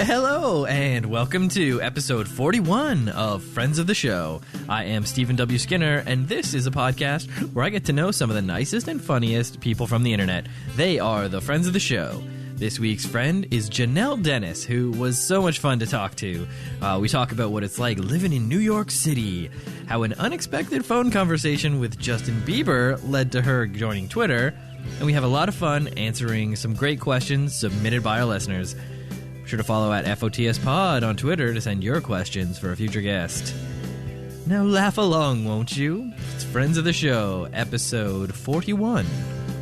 Hello, and welcome to episode 41 of Friends of the Show. I am Stephen W. Skinner, and this is a podcast where I get to know some of the nicest and funniest people from the internet. They are the Friends of the Show. This week's friend is Jhanelle Dennis, who was so much fun to talk to. We talk about what it's like living in New York City, how an unexpected phone conversation with Justin Bieber led to her joining Twitter, and we have a lot of fun answering some great questions submitted by our listeners. Be sure to follow at FOTS Pod on Twitter to send your questions for a future guest. Now laugh along, won't you? It's Friends of the Show, episode 41,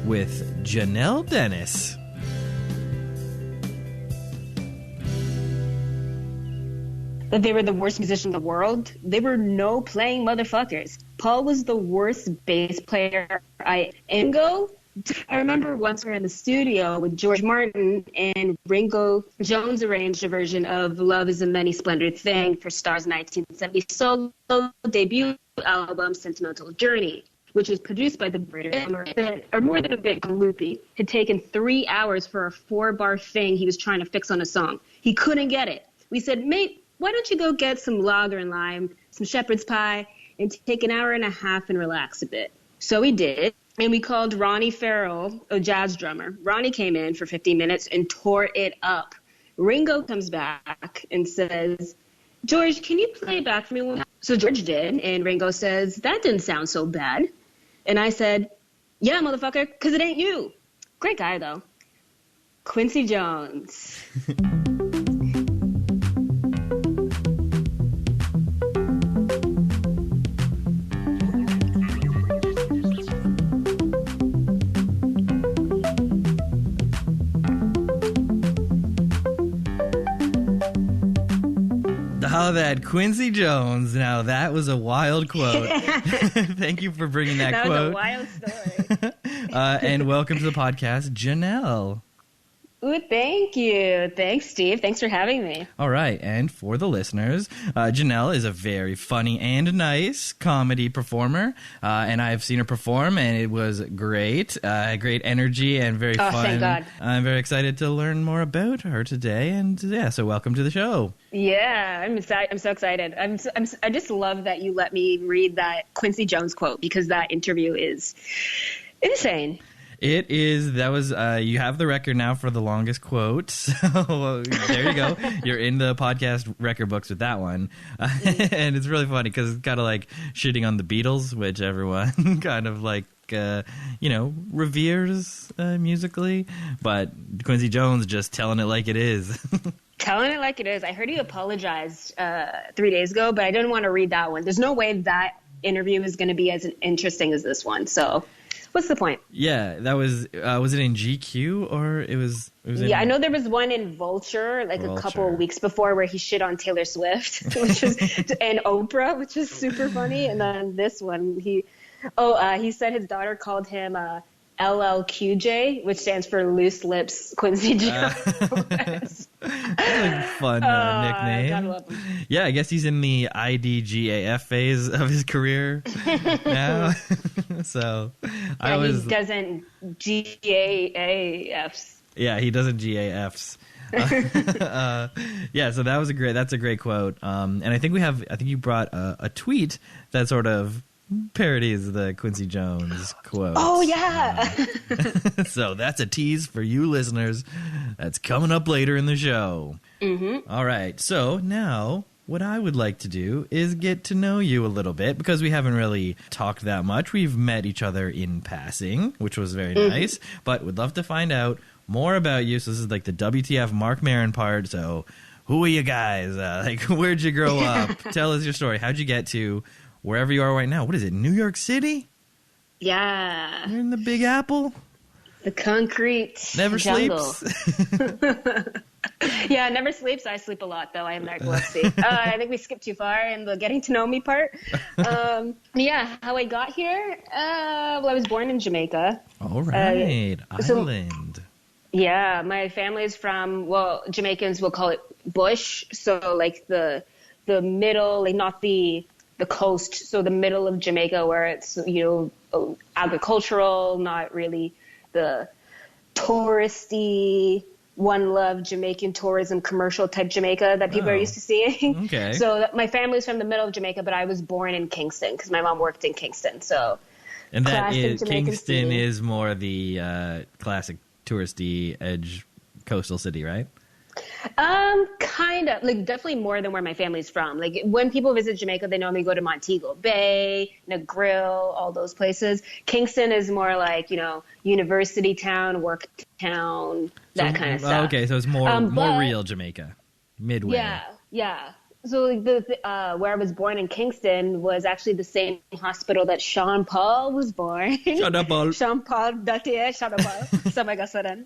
with Jhanelle Dennis. That they were the worst musician in the world. They were no playing motherfuckers. Paul was the worst bass player. Ringo, I remember once we were in the studio with George Martin and RingoJones arranged a version of Love is a Many-Splendored Thing for Starr's 1970 solo debut album, Sentimental Journey, which was produced by the British, or more than a bit gloopy. Had taken 3 hours for a 4-bar thing he was trying to fix on a song. He couldn't get it. We said, mate, why don't you go get some lager and lime, some shepherd's pie, and take an hour and a half and relax a bit? So we did, and we called Ronnie Verrell, a jazz drummer. Ronnie came in for 15 minutes and tore it up. Ringo comes back and says, George, can you play back for me? So George did, and Ringo says, that didn't sound so bad. And I said, yeah, motherfucker, because it ain't you. Great guy, though. Quincy Jones. Oh, that Quincy Jones. Now, that was a wild quote. Thank you for bringing that quote. That was a wild story. And welcome to the podcast, Jhanelle. Ooh, thank you. Thanks, Steve. Thanks for having me. All right. And for the listeners, Jhanelle is a very funny and nice comedy performer. And I've seen her perform, and it was great. Great energy and very fun. Thank God. I'm very excited to learn more about her today. And yeah, so welcome to the show. Yeah, I'm so excited. I just love that you let me read that Quincy Jones quote, because that interview is insane. It is. That was. You have the record now for the longest quote. So there you go. You're in the podcast record books with that one, and it's really funny because it's kind of like shitting on the Beatles, which everyone kind of like, reveres musically, but Quincy Jones just telling it like it is. Telling it like it is. I heard he apologized 3 days ago, but I didn't want to read that one. There's no way that interview is going to be as interesting as this one. So. What's the point? Yeah, that was it in GQ or it was I know there was one in Vulture a couple of weeks before where he shit on Taylor Swift, and Oprah, which was super funny. And then this one, he said his daughter called him LLQJ, which stands for Loose Lips Quincy Jones. That's a fun nickname. Gotta love him. Yeah, I guess he's in the IDGAF phase of his career now. So he doesn't GAAFs. Yeah, he doesn't GAFs. Yeah, so that's a great quote. And I think you brought a tweet that sort of parodies the Quincy Jones quote. Oh, yeah. So that's a tease for you listeners. That's coming up later in the show. Mm-hmm. All right. So now what I would like to do is get to know you a little bit because we haven't really talked that much. We've met each other in passing, which was very nice, but would love to find out more about you. So this is like the WTF Mark Maron part. So who are you guys? Where'd you grow up? Tell us your story. How'd you get to wherever you are right now? What is it, New York City? Yeah. You're in the Big Apple? The concrete Never jungle. sleeps? Yeah, never sleeps. I sleep a lot, though. I am narcolepsy. I think we skipped too far in the getting to know me part. Yeah, how I got here? I was born in Jamaica. All right. Island. Yeah, my family's from, Jamaicans will call it bush. So, the middle, not the coast. So the middle of Jamaica where it's, agricultural, not really the touristy, One Love Jamaican tourism commercial type Jamaica that people are used to seeing. Okay. So my family's from the middle of Jamaica, but I was born in Kingston because my mom worked in Kingston. So, and that is Jamaican Kingston city. is more the classic touristy edge coastal city, right? Kind of, like, definitely more than where my family's from. Like, when people visit Jamaica, they normally go to Montego Bay, Negril, all those places. Kingston is more like, university town, work town, that kind of stuff. Okay, so it's more real Jamaica, Midway. Yeah. So like, where I was born in Kingston was actually the same hospital that Sean Paul was born. Sean Paul. Sean Paul, Sean Paul.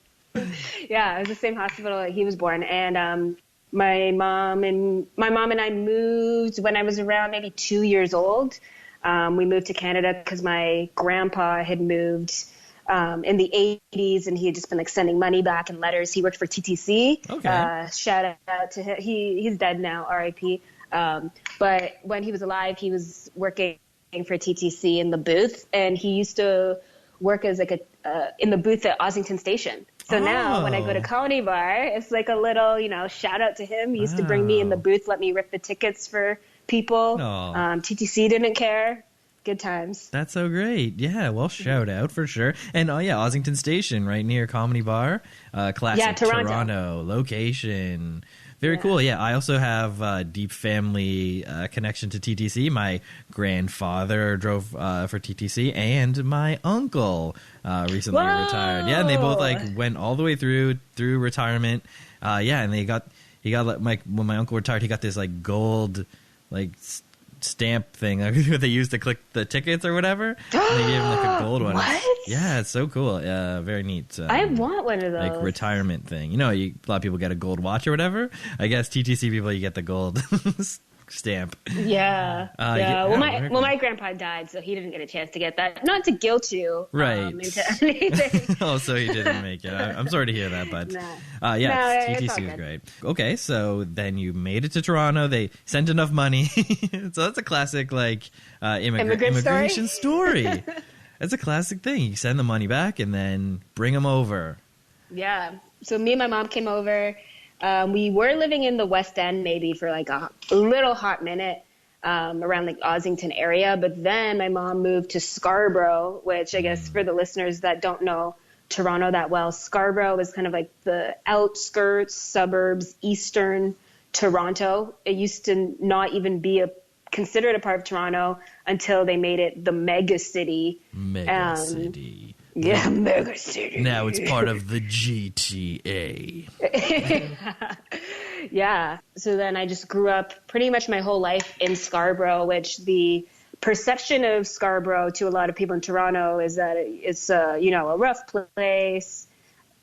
Yeah, it was the same hospital that he was born. And my mom and I moved when I was around maybe 2 years old. We moved to Canada because my grandpa had moved in the 80s, and he had just been like sending money back and letters. He worked for TTC. Okay. Shout out to him. He's dead now, R.I.P. But when he was alive, he was working for TTC in the booth, and he used to work as like in the booth at Ossington Station. So now when I go to Comedy Bar, it's like a little, shout out to him. He used to bring me in the booth, let me rip the tickets for people. TTC didn't care. Good times. That's so great. Yeah, well, shout out for sure. And Ossington Station, right near Comedy Bar. Classic Toronto location. Very cool. Yeah, I also have a deep family connection to TTC. My grandfather drove for TTC, and my uncle recently retired. Yeah, and they both went all the way through retirement. And he got when my uncle retired, he got this gold stamp thing that they used to click the tickets or whatever. And they gave him a gold one. What? Yeah, it's so cool. Very neat. I want one of those. Retirement thing. A lot of people get a gold watch or whatever. I guess TTC people, you get the gold stamp. Yeah. Well, my grandpa died, so he didn't get a chance to get that. Not to guilt you. Right. Into anything. Oh, so he didn't make it. I'm sorry to hear that, but TTC was great. Okay, so then you made it to Toronto. They sent enough money. So that's a classic immigration story. That's a classic thing. You send the money back and then bring them over. Yeah. So me and my mom came over. We were living in the West End maybe for a little hot minute around Ossington area. But then my mom moved to Scarborough, which I guess for the listeners that don't know Toronto that well, Scarborough is kind of like the outskirts, suburbs, eastern Toronto. It used to not even be considered a part of Toronto until they made it the mega city. Mega city. Yeah, mega city. Now it's part of the GTA. Yeah. So then I just grew up pretty much my whole life in Scarborough, which the perception of Scarborough to a lot of people in Toronto is that it's a rough place.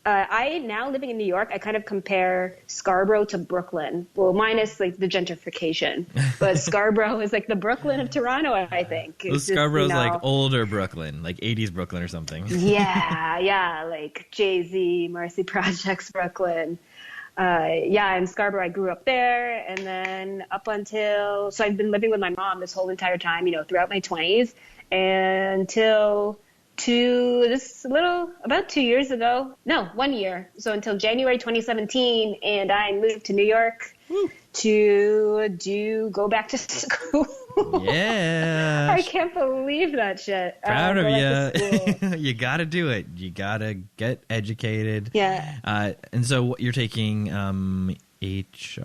I now living in New York, I kind of compare Scarborough to Brooklyn. Well, minus the gentrification, but Scarborough is the Brooklyn of Toronto, I think. Well, Scarborough's older Brooklyn, 80s Brooklyn or something. Yeah, like Jay-Z, Marcy Projects Brooklyn. In Scarborough, I grew up there, and then so I've been living with my mom this whole entire time, throughout my 20s, until about 2 years ago. No, 1 year. So until January 2017, and I moved to New York to go back to school. Yeah. I can't believe that shit. Proud of you. You got to do it. You got to get educated. Yeah. And so you're taking HR?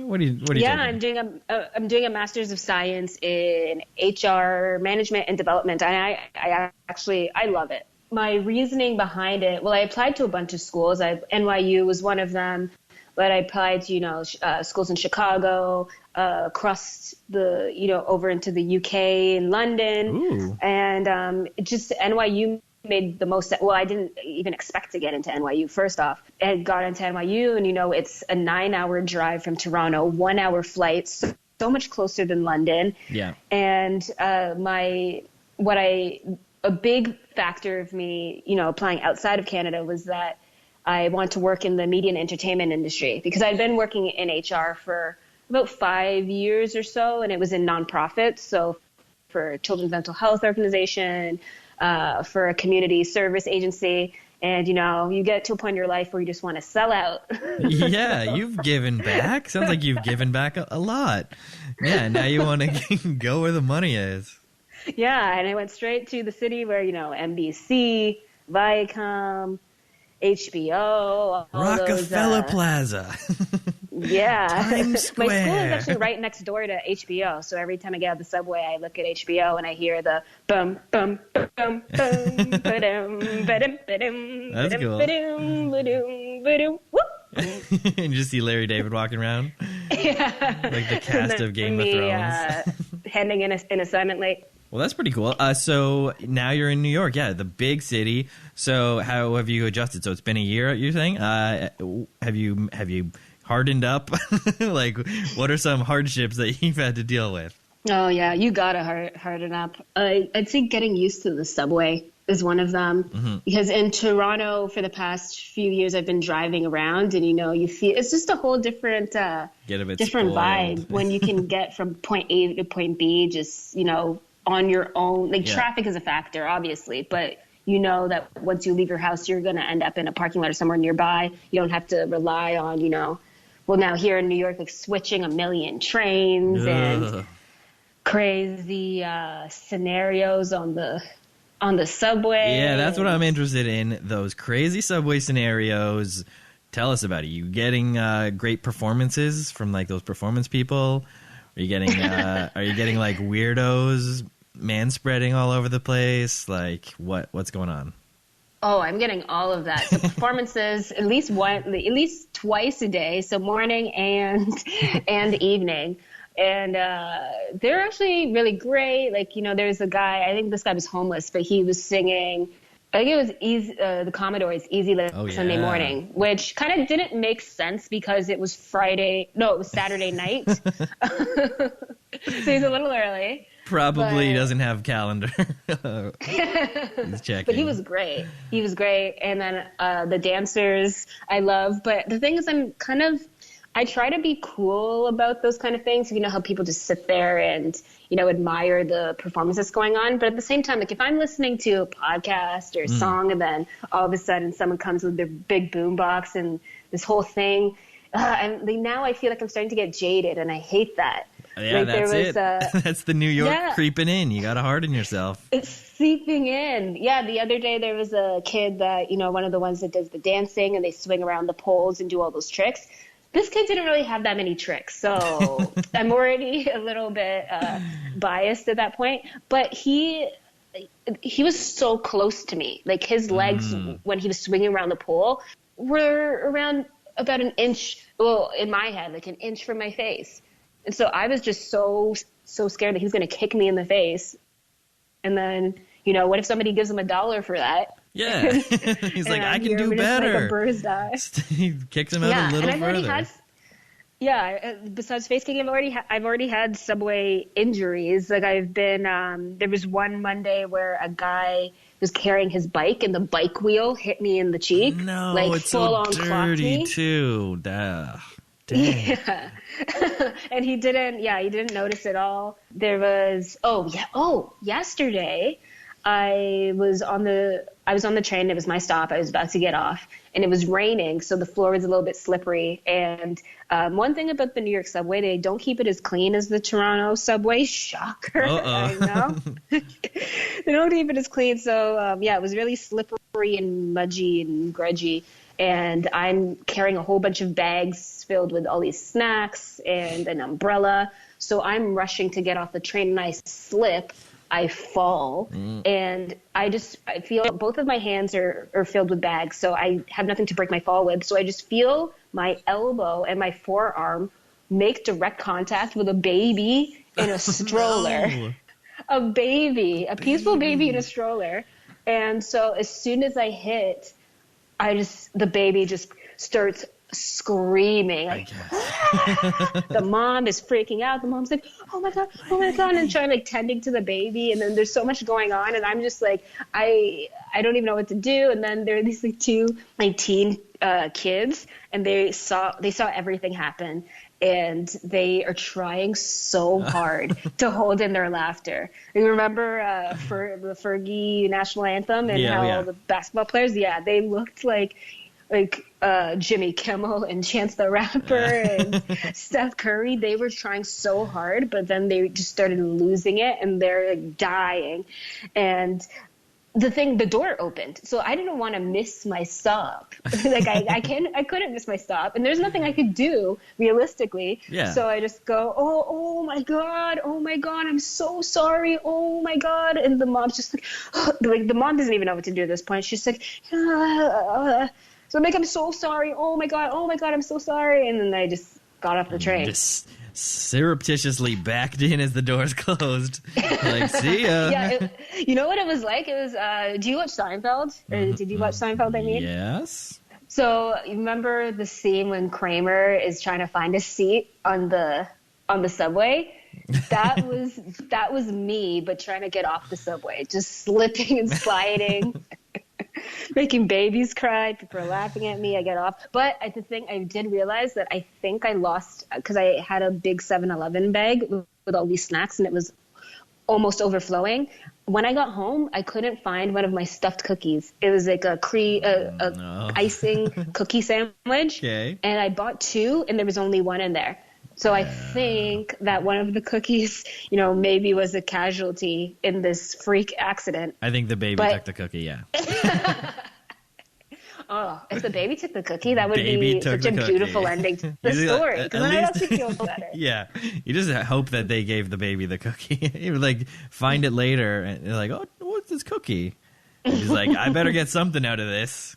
What are you taking? I'm doing a Master's of Science in HR Management and Development, and I love it. My reasoning behind it, I applied to a bunch of schools. NYU was one of them, but I applied to schools in Chicago, across the over into the UK and London. Ooh. And just NYU made the most. Well, I didn't even expect to get into NYU. First off, I got into NYU, and it's a 9-hour drive from Toronto, 1 hour flight, so much closer than London. Yeah. And a big factor of me, applying outside of Canada was that I want to work in the media and entertainment industry, because I'd been working in HR for about 5 years or so, and it was in nonprofits. So for Children's Mental Health Organization, for a community service agency. And, you get to a point in your life where you just want to sell out. Yeah, you've given back. Sounds like you've given back a lot. Yeah, now you want to go where the money is. Yeah, and I went straight to the city where, NBC, Viacom, HBO, Rockefeller Plaza. Yeah. Times Square. My school is actually right next door to HBO, so every time I get out of the subway, I look at HBO and I hear the bum, bum, bum, bum, ba-dum, ba-dum, ba-dum, That's cool. ba-dum, ba-dum, ba-dum, whoop. And you just see Larry David walking around? Yeah. Like the cast of Game of Thrones. Handing in an assignment late. Well, that's pretty cool. So now you're in New York, yeah, the big city. So how have you adjusted? So it's been a year, you're saying? Have you hardened up? Like, what are some hardships that you've had to deal with? Oh, yeah, you gotta harden up. I'd say getting used to the subway is one of them. Mm-hmm. Because in Toronto, for the past few years, I've been driving around, and you feel it's just a whole different vibe when you can get from point A to point B, just on your own. Like, traffic is a factor, obviously, but you know that once you leave your house, you're going to end up in a parking lot or somewhere nearby. You don't have to rely on, well, now here in New York, like switching a million trains and crazy scenarios on the subway. Yeah, that's what I'm interested in, those crazy subway scenarios. Tell us about it. You getting great performances from like those performance people? Are you getting like weirdos manspreading all over the place? Like what's going on? Oh, I'm getting all of that. So performances at least twice a day, so morning and evening. And they're actually really great. Like, there's a guy, I think this guy was homeless, but he was singing, I think it was the Commodore's Easy Live Sunday Morning, which kind of didn't make sense because it was Saturday night. So he's a little early. Probably doesn't have calendar. He's checking. But he was great. And then the dancers I love. But the thing is, I try to be cool about those kind of things. You know how people just sit there and, admire the performances going on. But at the same time, like if I'm listening to a podcast or a song and then all of a sudden someone comes with their big boombox and this whole thing, and now I feel like I'm starting to get jaded, and I hate that. Yeah, that's it. That's the New York creeping in. You got to harden yourself. It's seeping in. Yeah, the other day there was a kid that, one of the ones that does the dancing and they swing around the poles and do all those tricks. This kid didn't really have that many tricks, so I'm already a little bit biased at that point. But he was so close to me. Like his legs, when he was swinging around the pole, were around about an inch, well, in my head, like an inch from my face. And so I was just so scared that he was going to kick me in the face. And then, what if somebody gives him $1 for that? Yeah. He's like, I can do better. Like a bruised eye. He kicks him out a little further. Besides face kicking, I've already had subway injuries. Like I've been, there was one Monday where a guy was carrying his bike and the bike wheel hit me in the cheek. No, like it's so dirty too. Duh. Yeah. And he didn't notice at all. There was, yesterday I was on the train. It was my stop. I was about to get off and it was raining. So the floor was a little bit slippery. And one thing about the New York subway, they don't keep it as clean as the Toronto subway. Shocker. I know. They don't keep it as clean. So it was really slippery and mudgy and grudgy. And I'm carrying a whole bunch of bags filled with all these snacks and an umbrella. So I'm rushing to get off the train and I slip. I fall. And I feel both of my hands are filled with bags. So I have nothing to break my fall with. So I just feel my elbow and my forearm make direct contact with a baby in a stroller. No. A peaceful baby in a stroller. And so as soon as I hit, the baby just starts screaming. Like, the mom is freaking out. The mom's like, oh my God, and trying like tending to the baby. And then there's so much going on. And I'm just like, I don't even know what to do. And then there are these like two like teen kids, and they saw everything happen. And they are trying so hard to hold in their laughter. You remember the Fergie national anthem and how the basketball players, they looked like Jimmy Kimmel and Chance the Rapper and Steph Curry. They were trying so hard, but then they just started losing it, and they're like dying. And the door opened, so I didn't want to miss my stop. Like I couldn't miss my stop, and there's nothing I could do realistically. Yeah. So I just go, oh my God, I'm so sorry, oh my God, and the mom's just like the mom doesn't even know what to do at this point. She's like, so I'm like, I'm so sorry, oh my God, I'm so sorry, and then I just got off the train. Just surreptitiously backed in as the doors closed. Like, see ya. Yeah, you know what it was like? It was, do you watch Seinfeld? Or did you watch Seinfeld, I mean? Yes. So you remember the scene when Kramer is trying to find a seat on the subway? That was me, but trying to get off the subway. Just slipping and sliding. Making babies cry. People are laughing at me. I get off. But the thing, I did realize that I think I lost, because I had a big 7-Eleven bag with all these snacks, and it was almost overflowing. When I got home, I couldn't find one of my stuffed cookies. It was like a icing cookie sandwich. Okay. And I bought 2, and there was only 1 in there. So I think that one of the cookies, maybe was a casualty in this freak accident. I think the baby took the cookie, yeah. Oh, if the baby took the cookie, that would be such a beautiful ending to the story. Because then I'd actually feel better. Yeah. You just hope that they gave the baby the cookie. You would find it later, and you're like, oh, what's this cookie? And he's like, I better get something out of this.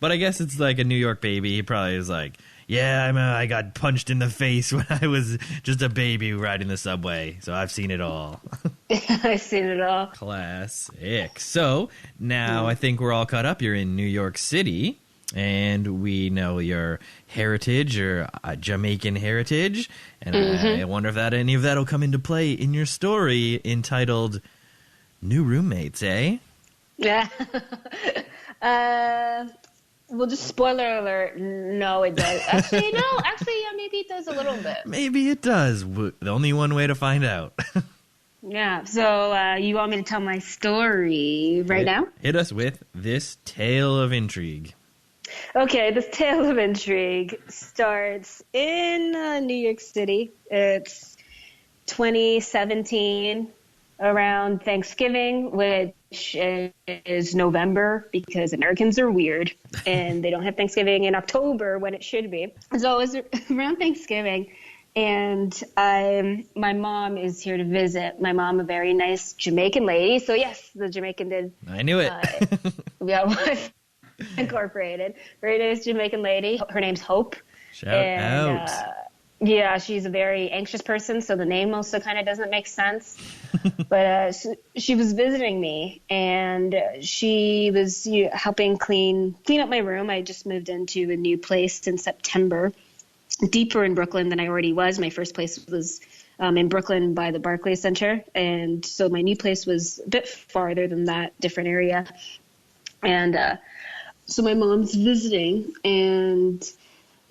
But I guess it's like a New York baby. He probably is like, yeah, I got punched in the face when I was just a baby riding the subway, so I've seen it all. I've seen it all. Classic. So now I think we're all caught up. You're in New York City, and we know your heritage, your Jamaican heritage, and I wonder if any of that will come into play in your story entitled New Roommates, eh? Yeah. Well, just spoiler alert, no, it does. Actually, yeah, maybe it does a little bit. Maybe it does. The only one way to find out. Yeah, so you want me to tell my story now? Hit us with this tale of intrigue. Okay, this tale of intrigue starts in New York City. It's 2017, around Thanksgiving, which is November because Americans are weird and they don't have Thanksgiving in October when it should be. So it was around Thanksgiving, and my mom is here to visit. My mom, a very nice Jamaican lady. So yes, the Jamaican did. I knew it. Was incorporated. Very nice Jamaican lady. Her name's Hope. Shout out. Yeah, she's a very anxious person, so the name also kind of doesn't make sense. But she was visiting me, and she was helping clean up my room. I just moved into a new place in September, deeper in Brooklyn than I already was. My first place was in Brooklyn by the Barclays Center, and so my new place was a bit farther than that, different area. And so my mom's visiting, and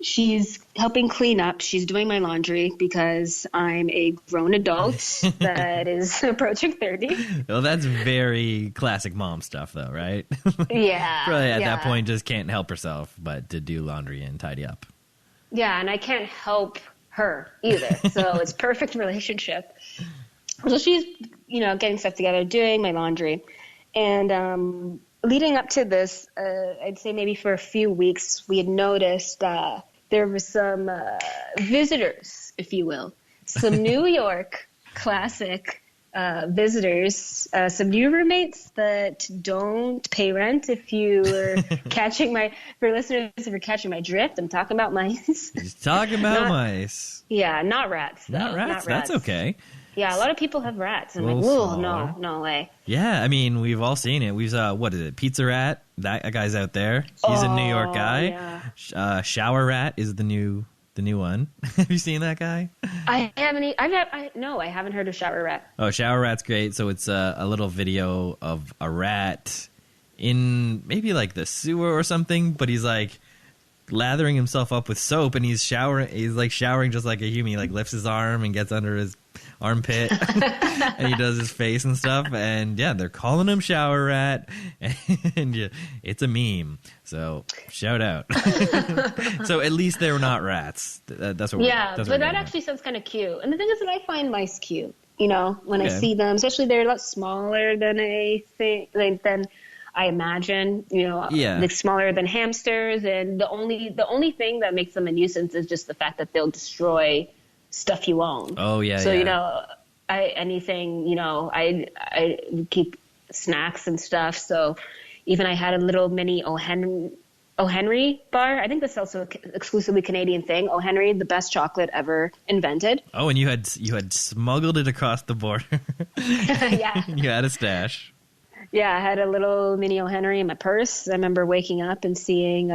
she's helping clean up. She's doing my laundry because I'm a grown adult that is approaching 30. Well, that's very classic mom stuff, though, right? Yeah. Probably at that point just can't help herself but to do laundry and tidy up. Yeah, and I can't help her either. So it's perfect relationship. So she's, getting stuff together, doing my laundry. And leading up to this, I'd say maybe for a few weeks, we had noticed there were some visitors, if you will, some New York classic visitors, some new roommates that don't pay rent. If you were for listeners, if you're catching my drift, I'm talking about mice. He's talking about mice. Yeah, not rats. Though. Not rats. That's okay. Yeah, a lot of people have rats. I'm Little like, whoa, smaller. no way. Yeah, I mean, we've all seen it. We've what is it? Pizza Rat. That guy's out there. He's a New York guy. Yeah. Shower Rat is the new one. Have you seen that guy? I haven't. No, I haven't heard of Shower Rat. Oh, Shower Rat's great. So it's a little video of a rat in maybe like the sewer or something, but he's like lathering himself up with soap, and he's showering. He's like showering just like a human. He like lifts his arm and gets under his armpit, and he does his face and stuff. And yeah, they're calling him Shower Rat, and yeah, it's a meme. So shout out. So at least they're not rats. That's what. That's but that actually sounds kind of cute. And the thing is that I find mice cute. You know, when I see them, especially they're a lot smaller than I think. Than I imagine, like smaller than hamsters, and the only thing that makes them a nuisance is just the fact that they'll destroy stuff you own. Oh yeah. So I keep snacks and stuff. So even I had a little mini O. Henry bar. I think that's also exclusively Canadian thing. O. Henry, the best chocolate ever invented. Oh, and you had smuggled it across the border. Yeah, you had a stash. Yeah, I had a little mini O. Henry in my purse. I remember waking up and seeing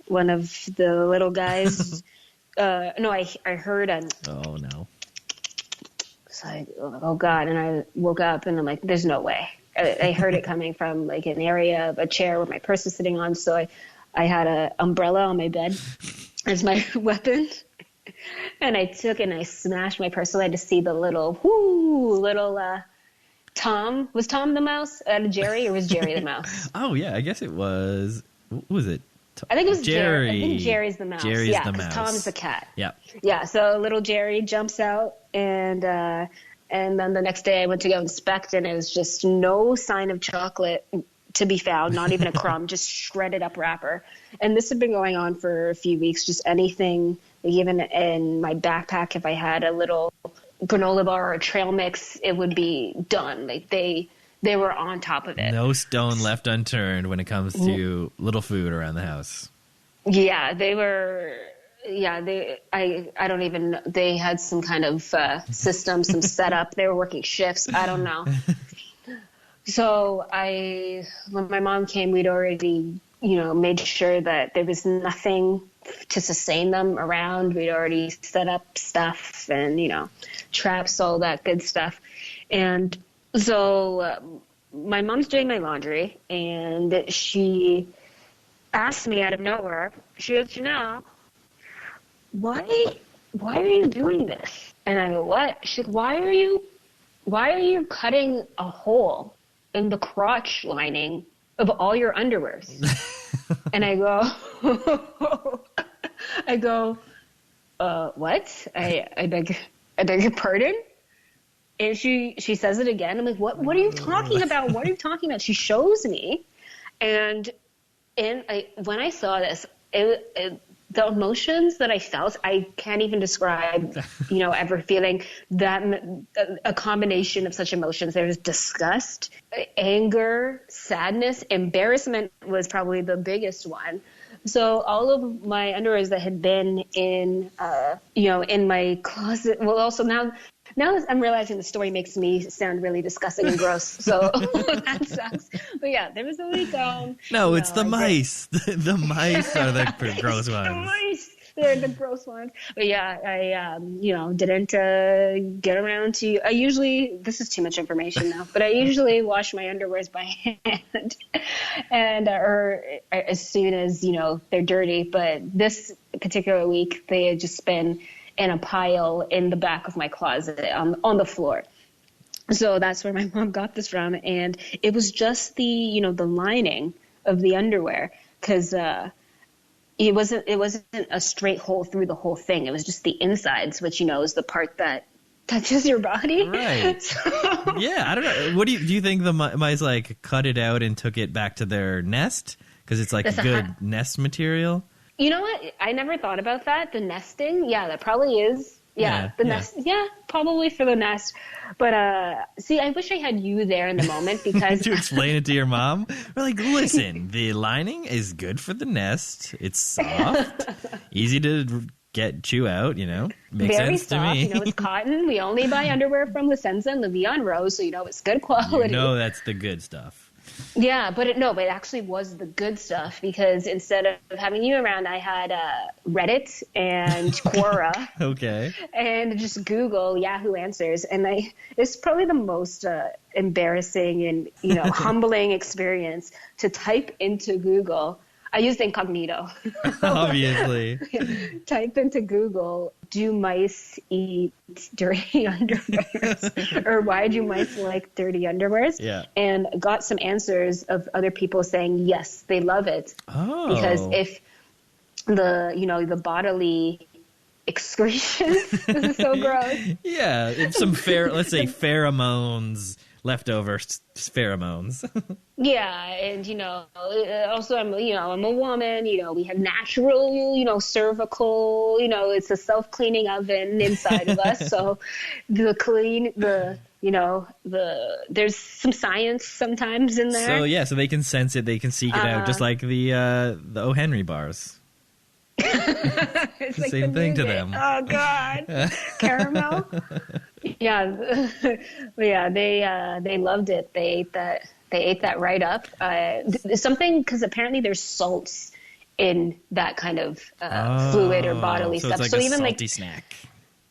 one of the little guys. I heard a... Oh, no. So oh, God. And I woke up and I'm like, there's no way. I heard it coming from like an area of a chair where my purse was sitting on. So I had an umbrella on my bed as my weapon. And I took and I smashed my purse. So I had to see the little Tom. Was Tom the mouse out of Jerry, or was Jerry the mouse? Oh, yeah. I guess it was. What was it? I think it was Jerry. I think Jerry's the mouse. Jerry's the mouse. Tom's the cat. Yeah. Yeah, so little Jerry jumps out, and then the next day I went to go inspect, and it was just no sign of chocolate to be found, not even a crumb, just shredded up wrapper. And this had been going on for a few weeks, just anything, like even in my backpack, if I had a little granola bar or a trail mix, it would be done. Like they were on top of it. No stone left unturned when it comes to little food around the house. Yeah, they were. Yeah, I don't even know. They had some kind of system, some setup. They were working shifts. I don't know. So when my mom came, we'd already, made sure that there was nothing to sustain them around. We'd already set up stuff and, traps, all that good stuff. And so my mom's doing my laundry, and she asked me out of nowhere, she goes, Jhanelle, why are you doing this? And I go, what? She goes, why are you cutting a hole in the crotch lining of all your underwears? And I go, what? I beg your pardon? And she says it again. I'm like, what are you talking about? What are you talking about? She shows me. And when I saw this, the emotions that I felt, I can't even describe, ever feeling that a combination of such emotions. There was disgust, anger, sadness, embarrassment was probably the biggest one. So all of my underwears that had been in my closet, well, also now I'm realizing the story makes me sound really disgusting and gross. So that sucks. But yeah, there was a week on. No, it's the mice. The mice are the gross ones. The mice. They're the gross ones. But yeah, I didn't get around to. I usually, this is too much information now, but I usually wash my underwears by hand, and or as soon as they're dirty. But this particular week, they had just been in a pile in the back of my closet on the floor. So that's where my mom got this from, and it was just the the lining of the underwear, because it wasn't a straight hole through the whole thing. It was just the insides, which is the part that touches your body. Right. Yeah, I don't know. What do you think the mice cut it out and took it back to their nest because it's good nest material? You know what? I never thought about that. The nesting, yeah, that probably is. Yeah, nest. Yeah, probably for the nest. But see, I wish I had you there in the moment because to explain it to your mom. We're like, listen, the lining is good for the nest. It's soft, easy to chew out, makes Very sense soft, to me. it's cotton. We only buy underwear from Licenza and Levian Rose, so it's good quality. That's the good stuff. Yeah, but it actually was the good stuff, because instead of having you around, I had Reddit and Quora. Okay. And just Google Yahoo Answers, and it's probably the most embarrassing and humbling experience to type into Google. I used incognito. Obviously. Type into Google, do mice eat dirty underwears? Or why do mice like dirty underwears? Yeah. And got some answers of other people saying, yes, they love it. Oh. Because if the bodily excretions, this is so gross. Yeah, it's some let's say pheromones, leftover pheromones. Yeah, and also I'm a woman. We have natural, cervical. It's a self-cleaning oven inside of us. So there's some science sometimes in there. So they can sense it, they can seek it out, just like the O. Henry bars. It's like same thing to them. Oh God, caramel. Yeah, yeah. They loved it. They ate that right up. Something, because apparently there's salts in that kind of fluid or bodily so stuff. It's like a salty snack.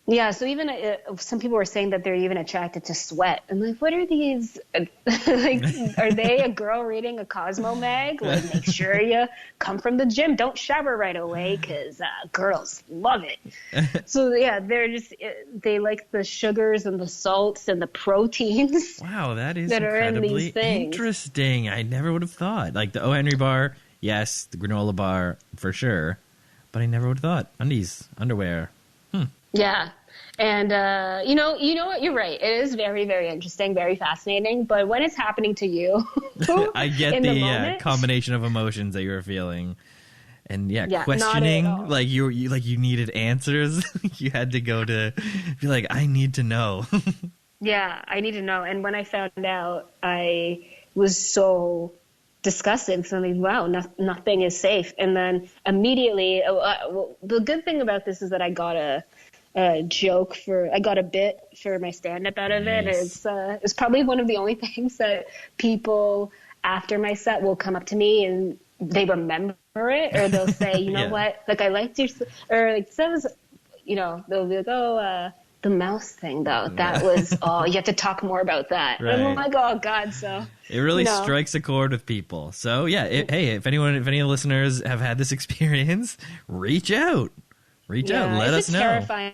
Yeah, so even some people were saying that they're even attracted to sweat. I'm like, what are these? Are they a girl reading a Cosmo mag? Make sure you come from the gym. Don't shower right away, because girls love it. So yeah, they like the sugars and the salts and the proteins. Wow, that is that are in incredibly these things. Interesting. I never would have thought. Like the O. Henry bar, yes, the granola bar for sure, but I never would have thought undies, underwear. Yeah. And, you know what? You're right. It is very, very interesting, very fascinating. But when it's happening to you, I get the combination of emotions that you were feeling. And questioning, like you needed answers. You had to go to be like, I need to know. Yeah, I need to know. And when I found out, I was so disgusted. So I'm like, wow, nothing is safe. And then immediately, the good thing about this is that I got a bit for my stand-up out of it. It's probably one of the only things that people after my set will come up to me and they remember it, or they'll say, you know what, like, I liked your, or like, says, they'll be like, oh, the mouse thing though, that was, you have to talk more about that. Right. And I'm like, oh God, so. It really strikes a chord with people. So yeah, if any listeners have had this experience, reach out, let us know. Terrifying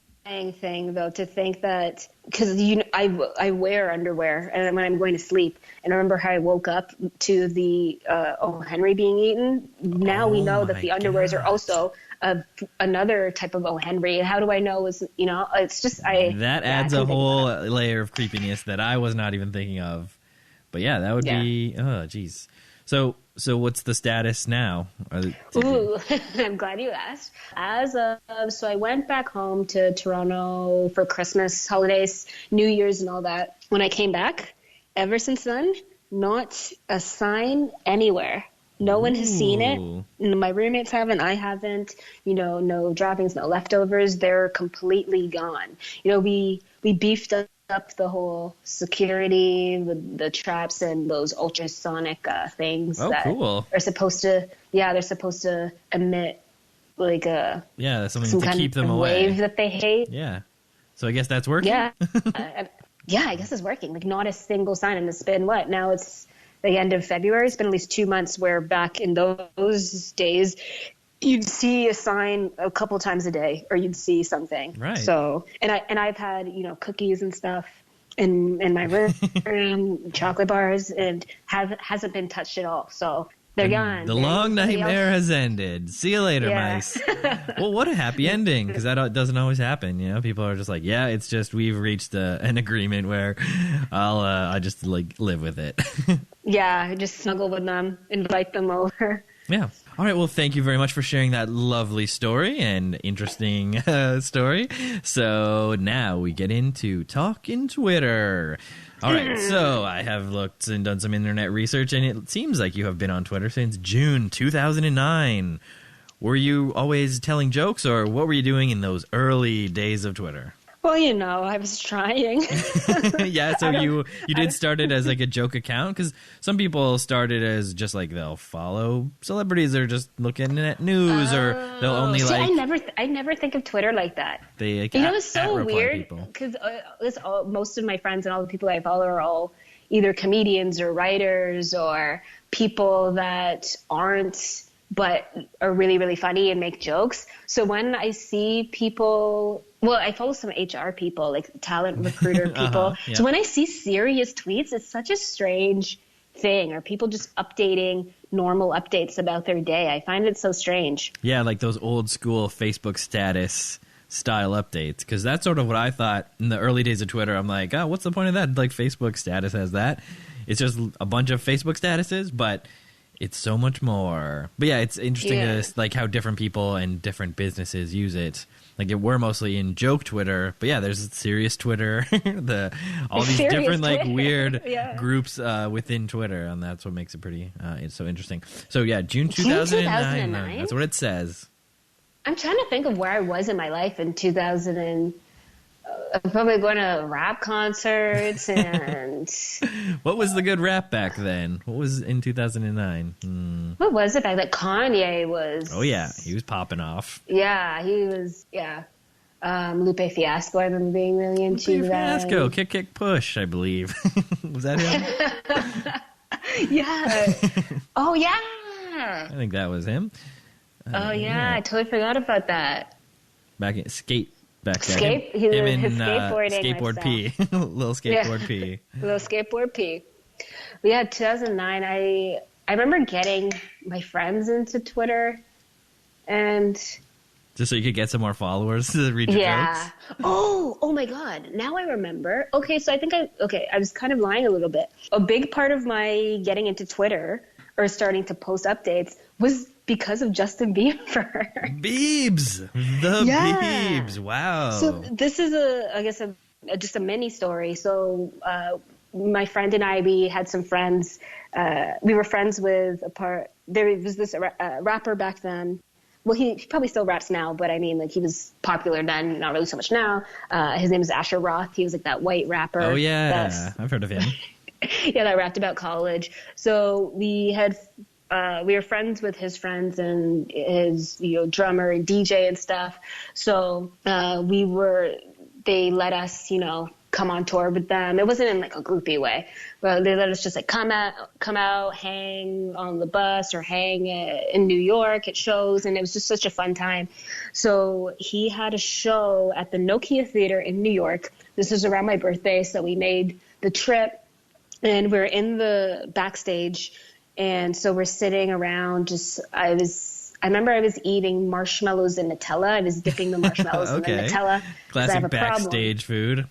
thing though, to think that, because I wear underwear and when I'm going to sleep, and I remember how I woke up to the O. Henry being eaten. Now we know that the underwears are also another type of O. Henry. How do I know? It's just that adds a whole layer of creepiness that I was not even thinking of. But yeah, that would be geez. So what's the status now? Ooh, I'm glad you asked. So I went back home to Toronto for Christmas, holidays, New Year's and all that. When I came back, ever since then, not a sign anywhere. No one has seen it. My roommates haven't. I haven't. No droppings, no leftovers. They're completely gone. We beefed up the whole security with the traps and those ultrasonic things cool. are supposed to, they're supposed to emit like that's something some to kind keep them of away. Wave that they hate. Yeah. So I guess that's working. Yeah. I guess it's working. Like, not a single sign, and it's been now it's the end of February. It's been at least 2 months, where back in those days you'd see a sign a couple times a day, or you'd see something. Right. So, and I've had, cookies and stuff in my room, chocolate bars, and hasn't been touched at all. So they're gone. The long nightmare has ended. See you later, mice. Well, what a happy ending, because that doesn't always happen. People are just like, yeah, it's just we've reached an agreement where I just live with it. Yeah, just snuggle with them, invite them over. Yeah. All right. Well, thank you very much for sharing that lovely story and interesting story. So now we get into talking Twitter. All right. So I have looked and done some internet research, and it seems like you have been on Twitter since June 2009. were you always telling jokes, or what were you doing in those early days of Twitter? Well, I was trying. Yeah, so you did start it as like a joke account, because some people started as just like they'll follow celebrities or just looking at news, or they'll only see, like. I never think of Twitter like that. They like it's so weird because most of my friends and all the people I follow are all either comedians or writers or people that aren't, but are really, really funny and make jokes. So when I see people, well, I follow some HR people, like talent recruiter people. Yeah. So when I see serious tweets, it's such a strange thing, or people just updating normal updates about their day. I find it so strange. Yeah, like those old school Facebook status style updates, because that's sort of what I thought in the early days of Twitter. I'm like, oh, what's the point of that? Like, Facebook status has that. It's just a bunch of Facebook statuses, but it's so much more. But yeah, it's interesting to, like, how different people and different businesses use it. Like, we're mostly in joke Twitter, but yeah, there's serious Twitter, all these different like weird groups within Twitter, and that's what makes it pretty it's so interesting. So yeah, June 2009. That's what it says. I'm trying to think of where I was in my life in 2000. I'm probably going to rap concerts and... What was the good rap back then? What was in 2009? What was it back then? Kanye was... Oh, yeah. He was popping off. Yeah, he was... Yeah. Lupe Fiasco, I remember being really into Lupe Fiasco, Kick, Kick, Push, I believe. Was that him? Yeah. Oh, yeah. I think that was him. Yeah, I totally forgot about that. Back in Skate... Back then. Him in skateboarding skateboard P. Little skateboard P. Little skateboard P. But yeah, 2009, I remember getting my friends into Twitter, and... Just so you could get some more followers to read your jokes? Oh my God. Now I remember. Okay, so I was kind of lying a little bit. A big part of my getting into Twitter, or starting to post updates, was because of Justin Bieber. Biebs! Biebs. Wow. So this is just a mini story. So my friend and I, we had some friends. We were friends with there was this rapper back then. Well, he probably still raps now, but I mean, like, he was popular then, not really so much now. His name is Asher Roth. He was like that white rapper. Oh, yeah. I've heard of him. Yeah, that rapped about college. So we were friends with his friends and his, drummer and DJ and stuff. So they let us, come on tour with them. It wasn't in like a gloopy way, but they let us just like come out, hang on the bus or hang in New York at shows. And it was just such a fun time. So he had a show at the Nokia Theater in New York. This was around my birthday. So we made the trip, and we're in the backstage. And so we're sitting around I remember I was eating marshmallows in Nutella. I was dipping the marshmallows in the Nutella. Classic backstage food.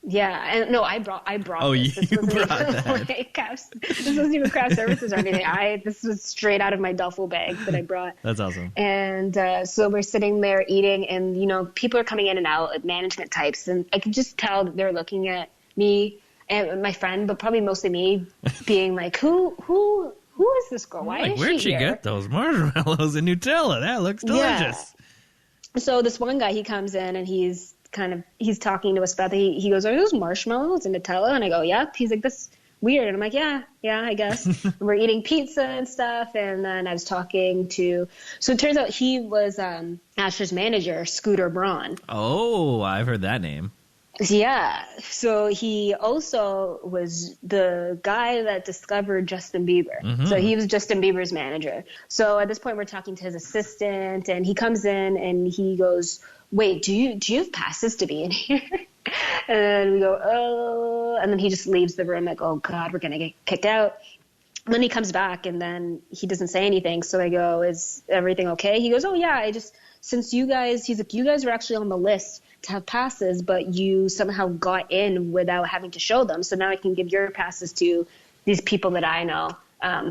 Yeah. And no, I brought Oh, you brought that. This wasn't even craft services or anything. This was straight out of my duffel bag that I brought. That's awesome. And so we're sitting there eating, and, people are coming in and out, like management types. And I could just tell that they're looking at me and my friend, but probably mostly me, being like, who is this girl? Why is she where'd she get those marshmallows and Nutella? That looks delicious. Yeah. So this one guy, he comes in and he's talking to us about he goes, are those marshmallows and Nutella? And I go, yep. He's like, that's weird. And I'm like, yeah, I guess. And we're eating pizza and stuff. And then I was talking so it turns out he was Asher's manager, Scooter Braun. Oh, I've heard that name. Yeah. So he also was the guy that discovered Justin Bieber. Mm-hmm. So he was Justin Bieber's manager. So at this point, we're talking to his assistant, and he comes in and he goes, wait, do you have passes to be in here? And then we go, oh, and then he just leaves the room like, oh God, we're going to get kicked out. And then he comes back and then he doesn't say anything. So I go, is everything okay? He goes, oh yeah, since you guys were actually on the list to have passes, but you somehow got in without having to show them. So now I can give your passes to these people that I know,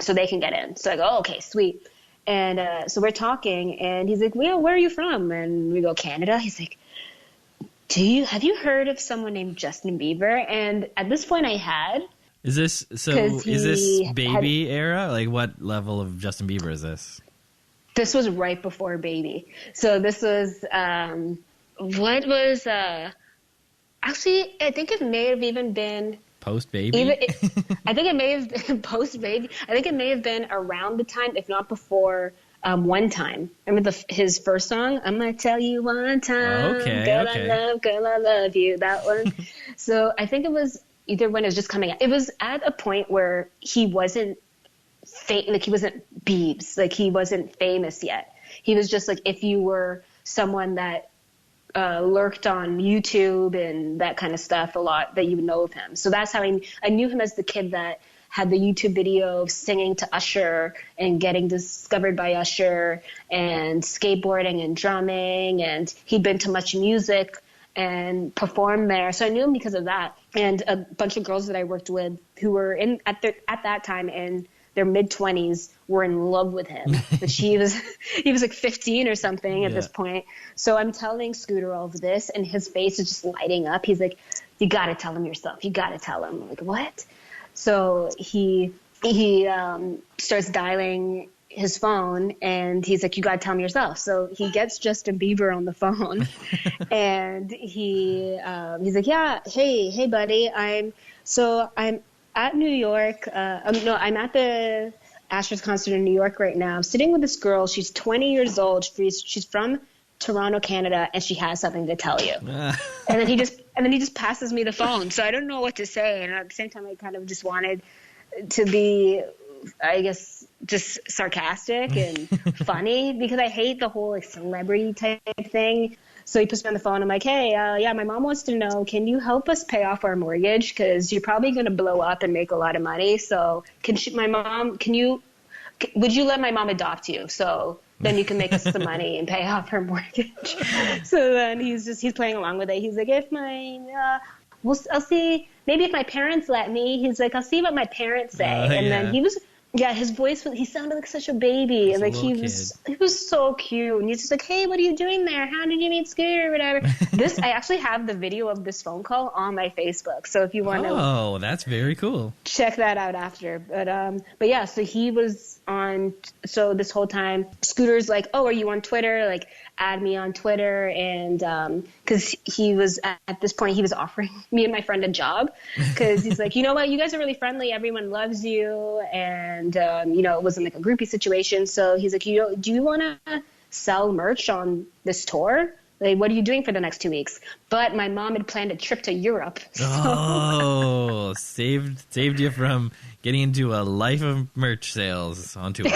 so they can get in. So I go, oh, okay, sweet. And so we're talking, and he's like, well, where are you from? And we go, Canada. He's like, have you heard of someone named Justin Bieber? And at this point I had. Is this baby era? Like, what level of Justin Bieber is this? This was right before Baby. So this was, what was, actually, I think it may have even been post Baby. I think it may have been post Baby. I think it may have been around the time, if not before, One Time. Remember his first song? I'm gonna tell you one time, girl, I love you. That one. So I think it was either when it was just coming out. It was at a point where he wasn't he wasn't Biebs, like he wasn't famous yet. He was just like, if you were someone that lurked on YouTube and that kind of stuff a lot, that you would know of him. So that's how I knew him, as the kid that had the YouTube video of singing to Usher and getting discovered by Usher and skateboarding and drumming, and he'd been to Much Music and performed there. So I knew him because of that. And a bunch of girls that I worked with who were at that time in their mid-20s were in love with him. But he was like 15 or something at this point. So I'm telling Scooter all of this, and his face is just lighting up. He's like, you got to tell him yourself. You got to tell him. I'm like, what? So he starts dialing his phone, and he's like, you got to tell him yourself. So he gets Justin Bieber on the phone, and he's like, yeah, hey, buddy, I'm at New York. I'm at the Astros concert in New York right now. I'm sitting with this girl. She's 20 years old. She's from Toronto, Canada, and she has something to tell you. And then he just passes me the phone. So I don't know what to say. And at the same time, I kind of just wanted to be, I guess, just sarcastic and funny, because I hate the whole like celebrity type thing. So he puts me on the phone. I'm like, hey, my mom wants to know, can you help us pay off our mortgage? Because you're probably going to blow up and make a lot of money. So would you let my mom adopt you? So then you can make us some money and pay off her mortgage. So then he's playing along with it. He's like, I'll see, maybe if my parents let me. He's like, I'll see what my parents say. Then his voice he sounded like such a baby. And like he was so cute. And he's just like, hey, what are you doing there? How did you meet Scooter or whatever? I actually have the video of this phone call on my Facebook. So if you want to, oh, that's very cool. Check that out after. But yeah, so he was on. So this whole time, Scooter's like, oh, are you on Twitter? Like, add me on Twitter. And because he was at this point, he was offering me and my friend a job, because he's like, you know what, you guys are really friendly, everyone loves you, and it wasn't like a groupie situation. So he's like, do you want to sell merch on this tour? Like, what are you doing for the next 2 weeks? But my mom had planned a trip to Europe. So. Oh, saved you from getting into a life of merch sales on tour.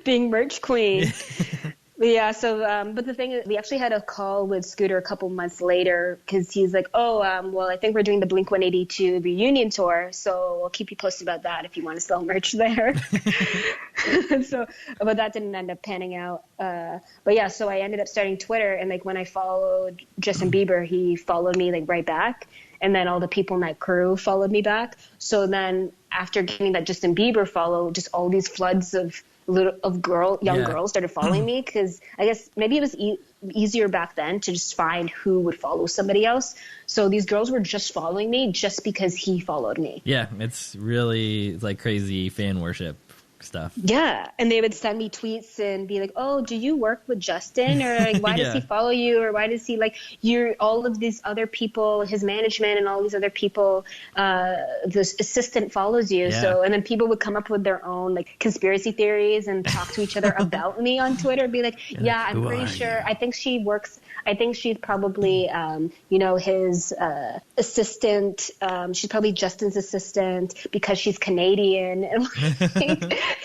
Being merch queen. Yeah, so, but the thing is, we actually had a call with Scooter a couple months later, because he's like, I think we're doing the Blink-182 reunion tour, so I'll keep you posted about that if you want to sell merch there. But that didn't end up panning out. But yeah, so I ended up starting Twitter, and like when I followed Justin Bieber, he followed me like right back, and then all the people in that crew followed me back. So then after getting that Justin Bieber follow, just all these floods of young girls started following me, because I guess maybe it was easier back then to just find who would follow somebody else. So these girls were just following me just because he followed me. Yeah, it's really like crazy fan worship stuff. Yeah, and they would send me tweets and be like, oh, do you work with Justin? Or like, why does he follow you? Or why does he all of these other people, his management and all these other people, the assistant follows you. Yeah. So, and then people would come up with their own like conspiracy theories and talk to each other about me on Twitter, be like, I'm pretty sure, I think she's probably, his assistant. She's probably Justin's assistant because she's Canadian. And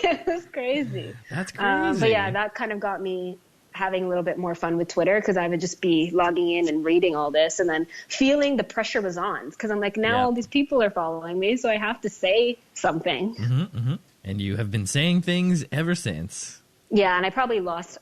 it was crazy. That's crazy. But yeah, that kind of got me having a little bit more fun with Twitter, because I would just be logging in and reading all this, and then feeling the pressure was on, because I'm like, now all these people are following me, so I have to say something. Mm-hmm, mm-hmm. And you have been saying things ever since. Yeah, and I probably lost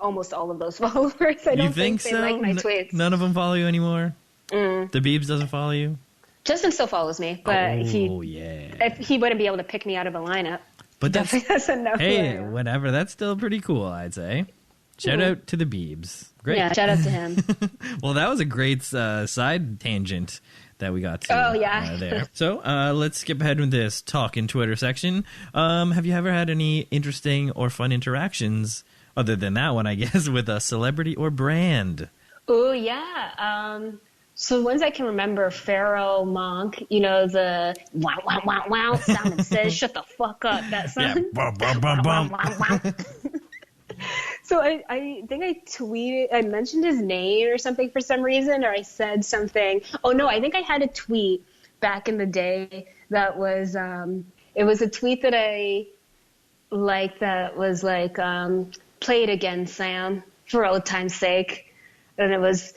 almost all of those followers. I don't think they like my tweets. None of them follow you anymore? The Biebs doesn't follow you? Justin still follows me, but he wouldn't be able to pick me out of a lineup. But definitely doesn't know. Hey, whatever. That's still pretty cool, I'd say. Shout out to the Biebs. Great. Yeah, shout out to him. Well, that was a great side tangent that we got to there. So let's skip ahead with this talking Twitter section. Have you ever had any interesting or fun interactions, other than that one, I guess, with a celebrity or brand? Oh, yeah. So ones I can remember, Pharoah Monk, you know, the wow, wow, wow, wow sound that says, shut the fuck up, that sound. Yeah. Bum, bum, bum, bum. Wow, wow, wow. So I think I mentioned his name or something for some reason, or I said something. Oh, no, I think I had a tweet back in the day that was, it was a tweet that I liked that was like, play it again, Sam, for old time's sake. And it was,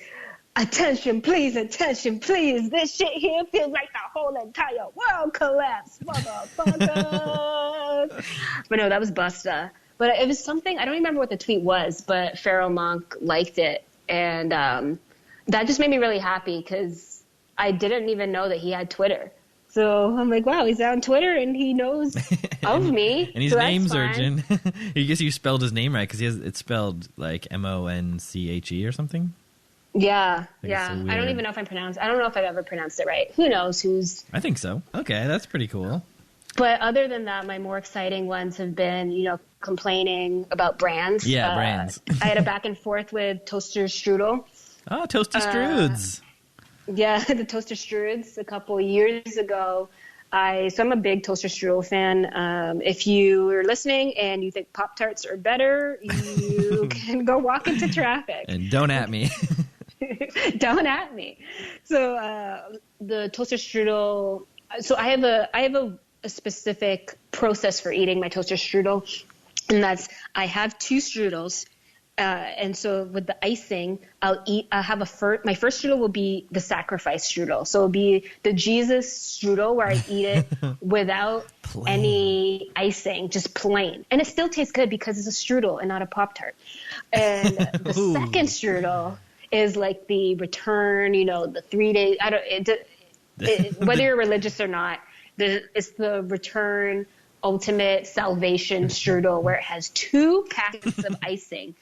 attention, please, this shit here feels like the whole entire world collapsed, motherfucker. But no, that was Busta. But it was something, I don't remember what the tweet was, but Pharoah Monk liked it. And that just made me really happy because I didn't even know that he had Twitter. So I'm like, wow, he's on Twitter and he knows of me. And his name's Urgent. I guess you spelled his name right because it's spelled like Monche or something. Yeah, yeah. So I don't even know if I don't know if I've ever pronounced it right. Who knows I think so. Okay, that's pretty cool. But other than that, my more exciting ones have been, you know, complaining about brands. Yeah, brands. I had a back and forth with Toaster Strudel. Oh, Toaster Struds. Yeah, the Toaster Struds a couple years ago. So I'm a big Toaster Strudel fan. If you are listening and you think Pop-Tarts are better, you can go walk into traffic. And don't at me. Don't at me. So the Toaster Strudel. So I have a specific process for eating my Toaster Strudel, and that's I have 2 strudels. And so with the icing, my first strudel will be the sacrifice strudel. So it'll be the Jesus strudel where I eat it without any icing, just plain. And it still tastes good because it's a strudel and not a Pop-Tart. And the second strudel is like the return, you know, the 3 days. Whether you're religious or not, it's the return ultimate salvation strudel where it has 2 packets of icing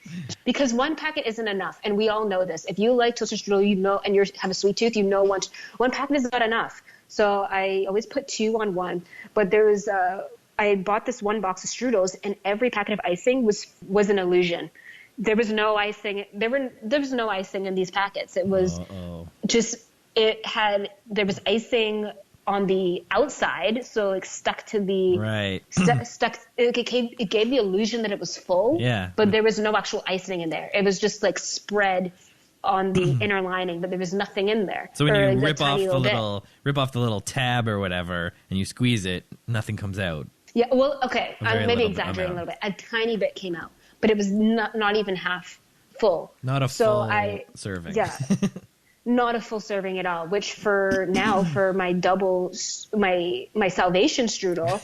because 1 packet isn't enough, and we all know this. If you like toaster strudel, you know, and you have a sweet tooth, you know one packet is not enough. So I always put 2 on 1. But there was I bought this 1 box of strudels, and every packet of icing was an illusion. There was no icing. There was no icing in these packets. It was there was icing on the outside, so it stuck to the right. stuck. It gave the illusion that it was full. Yeah, but there was no actual icing in there. It was just like spread on the inner lining, but there was nothing in there. So when you rip off the little tab or whatever, and you squeeze it, nothing comes out. Yeah. Well, okay. I'm maybe exaggerating a little bit. A tiny bit came out, but it was not even half full. Not a full serving. Yeah. Not a full serving at all, which for my my salvation strudel,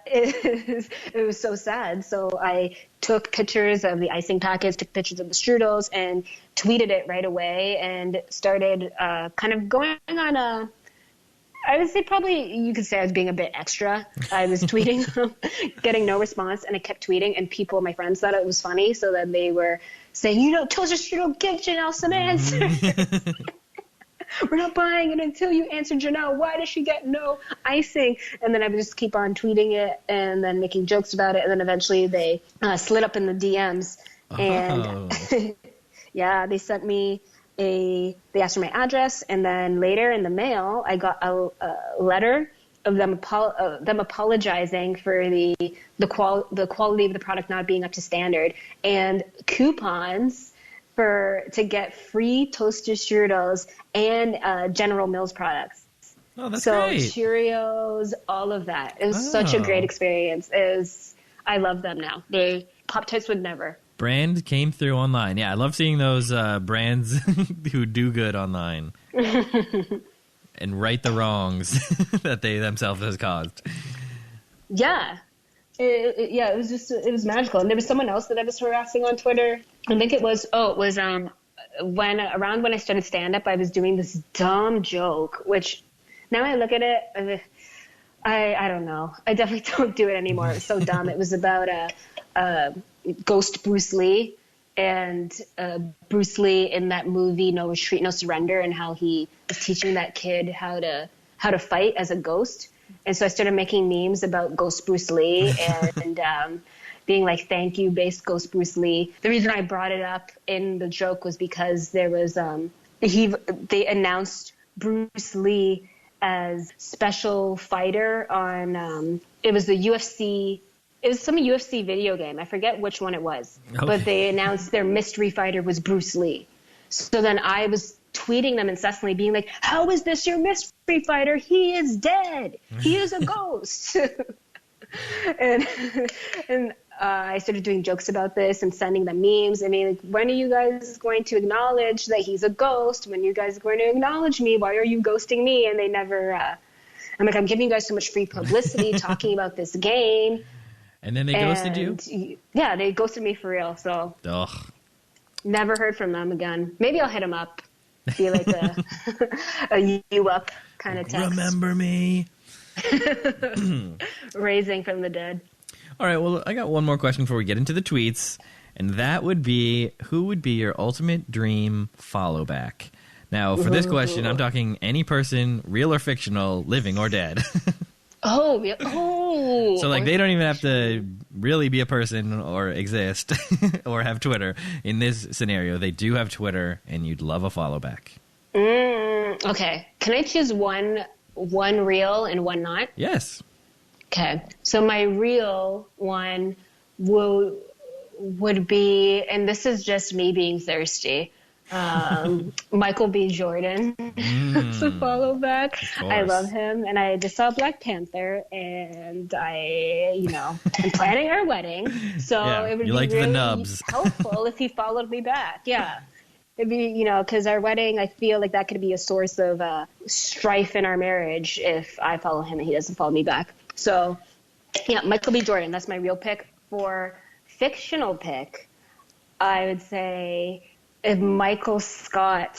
it was so sad. So I took pictures of the icing packets, took pictures of the strudels, and tweeted it right away and started kind of going on I would say probably you could say I was being a bit extra. I was tweeting, getting no response, and I kept tweeting, and my friends thought it was funny, so then they were saying, you know, Toaster Strudel, give Jhanelle some answers. We're not buying it until you answer Jhanelle. Why does she get no icing? And then I would just keep on tweeting it and then making jokes about it, and then eventually they slid up in the DMs. And yeah, they sent me they asked for my address, and then later in the mail, I got a letter of them apologizing for the quality of the product not being up to standard, and coupons to get free toaster strudels and General Mills products. Oh, that's great. So Cheerios, all of that. It was such a great experience. I love them now. Pop-Tarts would never. Brand came through online. Yeah, I love seeing those brands who do good online and right the wrongs that they themselves has caused. Yeah. It was magical. And there was someone else that I was harassing on Twitter. I think it was when I started stand-up, I was doing this dumb joke, which now I look at it, I don't know. I definitely don't do it anymore. It was so dumb. It was about Ghost Bruce Lee, and Bruce Lee in that movie No Retreat, No Surrender, and how he was teaching that kid how to fight as a ghost. And so I started making memes about Ghost Bruce Lee and being like, thank you, base Ghost Bruce Lee. The reason I brought it up in the joke was because there was they announced Bruce Lee as special fighter on it was the UFC. It was some UFC video game. I forget which one it was. Okay. But they announced their mystery fighter was Bruce Lee. So then I was tweeting them incessantly being like, how is this your mystery fighter? He is dead. He is a ghost. and I started doing jokes about this and sending them memes. I mean, like, when are you guys going to acknowledge that he's a ghost? When are you guys going to acknowledge me? Why are you ghosting me? And they never, I'm like, I'm giving you guys so much free publicity talking about this game. And then they ghosted you? Yeah, they ghosted me for real. So never heard from them again. Maybe I'll hit them up. Be like a you up kind of text. Remember me. Raising from the dead. All right, well, I got one more question before we get into the tweets. And that would be, who would be your ultimate dream follow back? Now, for this question, I'm talking any person, real or fictional, living or dead. Oh. So, like, they don't even have to really be a person or exist or have Twitter. In this scenario, they do have Twitter, and you'd love a follow back. Okay. Can I choose one real and one not? Yes. Okay. So my real one would be, and this is just me being thirsty, Michael B. Jordan to follow back. I love him, and I just saw Black Panther, and I'm planning our wedding, so it would be really helpful if he followed me back. Yeah, it'd be because our wedding, I feel like that could be a source of strife in our marriage if I follow him and he doesn't follow me back. So yeah, Michael B. Jordan, that's my real pick. For fictional pick, I would say if Michael Scott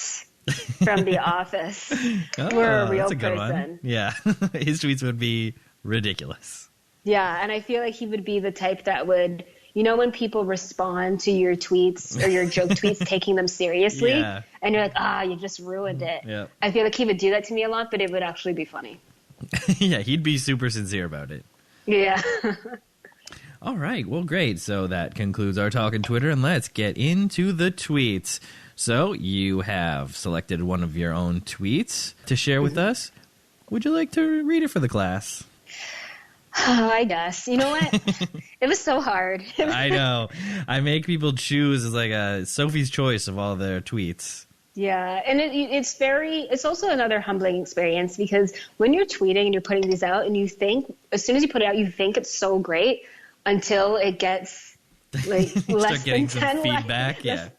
from The Office were a real person. One. Yeah. His tweets would be ridiculous. Yeah, and I feel like he would be the type that would, when people respond to your tweets or your joke tweets, taking them seriously, and you're like, you just ruined it. Yeah. I feel like he would do that to me a lot, but it would actually be funny. Yeah, he'd be super sincere about it. Yeah. All right, well, great. So that concludes our talk on Twitter, and let's get into the tweets. So you have selected one of your own tweets to share with us. Would you like to read it for the class? I guess. You know what? It was so hard. I know. I make people choose as like a Sophie's Choice of all their tweets. Yeah, and it's also another humbling experience because when you're tweeting and you're putting these out and you think, as soon as you put it out, you think it's so great, until it gets like less than 10 feedback. Yeah.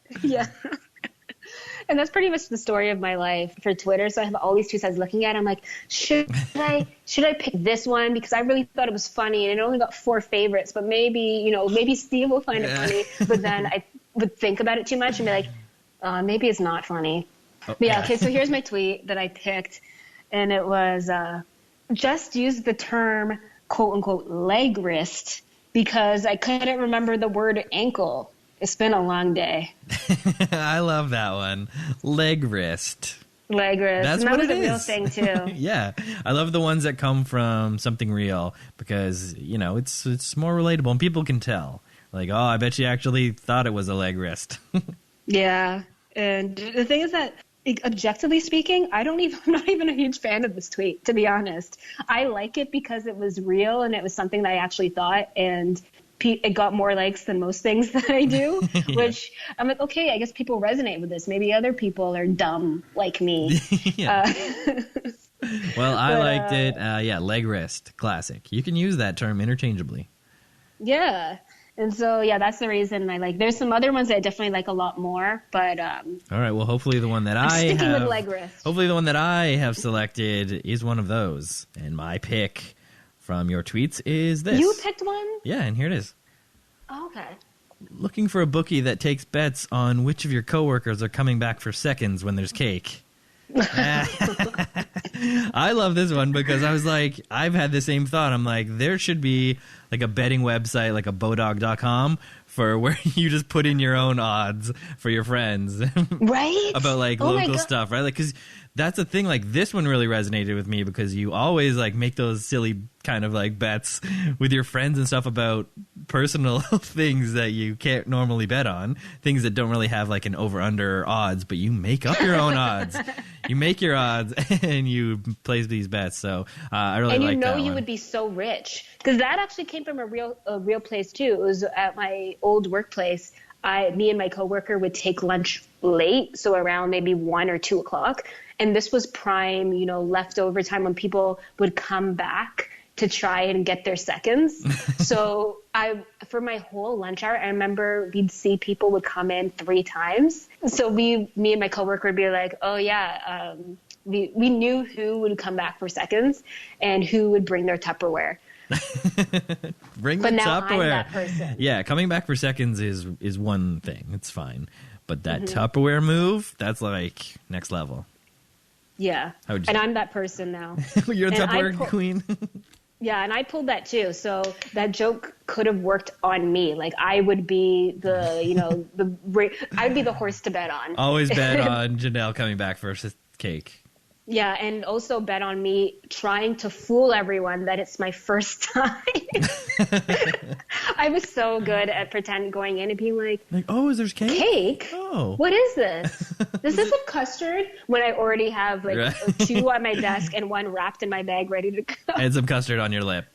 And that's pretty much the story of my life for Twitter. So I have all these tweets I was looking at. I'm like, should I pick this one because I really thought it was funny and it only got 4 favorites, but maybe Steve will find it funny. But then I would think about it too much and be like, maybe it's not funny. But okay. So here's my tweet that I picked, and it was just use the term quote unquote leg wrist, because I couldn't remember the word ankle. It's been a long day. I love that one. Leg wrist. Leg wrist. That's and what that was it a real is. thing, too. Yeah. I love the ones that come from something real because, it's more relatable and people can tell. Like, oh, I bet you actually thought it was a leg wrist. Yeah. And the thing is that, objectively speaking, I'm not even a huge fan of this tweet, to be honest. I like it because it was real and it was something that I actually thought, and it got more likes than most things that I do, yeah. Which I'm like, okay, I guess people resonate with this. Maybe other people are dumb like me. Well, I liked it. Leg wrist, classic. You can use that term interchangeably. Yeah. And so, that's the reason I like. There's some other ones that I definitely like a lot more, but all right. Well, hopefully the one that sticking with leg wrist. Hopefully the one that I have selected is one of those. And my pick from your tweets is this. You picked one? Yeah, and here it is. Oh, okay. Looking for a bookie that takes bets on which of your coworkers are coming back for seconds when there's cake. I love this one because I was like, I've had the same thought. I'm like, there should be like a betting website, like a bodog.com, for where you just put in your own odds for your friends. Right? About like local stuff, right? Like, because that's the thing. Like, this one really resonated with me because you always like make those silly kind of like bets with your friends and stuff about personal things that you can't normally bet on, things that don't really have like an over under odds, but you make up your own odds. You make your odds and you place these bets. So I really like that. And you know you would be so rich, because that actually came from a real place too. It was at my old workplace. Me and my coworker would take lunch late, so around maybe 1 or 2 o'clock. And this was prime, leftover time when people would come back to try and get their seconds. So for my whole lunch hour, I remember we'd see people would come in 3 times. So me and my coworker would be like, oh yeah, we knew who would come back for seconds and who would bring their Tupperware. Bring but the now Tupperware. I'm that person. Yeah, coming back for seconds is one thing. It's fine. But that Tupperware move, that's like next level. Yeah. And I'm that person now. You're a Tupperware queen. Yeah, and I pulled that too. So that joke could have worked on me. Like, I would be I'd be the horse to bet on. Always bet on Jhanelle coming back for cake. Yeah, and also bet on me trying to fool everyone that it's my first time. I was so good at pretend going in and being like, oh, is there cake? Cake? Oh. What is this? Is this a custard? When I already have like 2 on my desk and 1 wrapped in my bag ready to go. And some custard on your lip.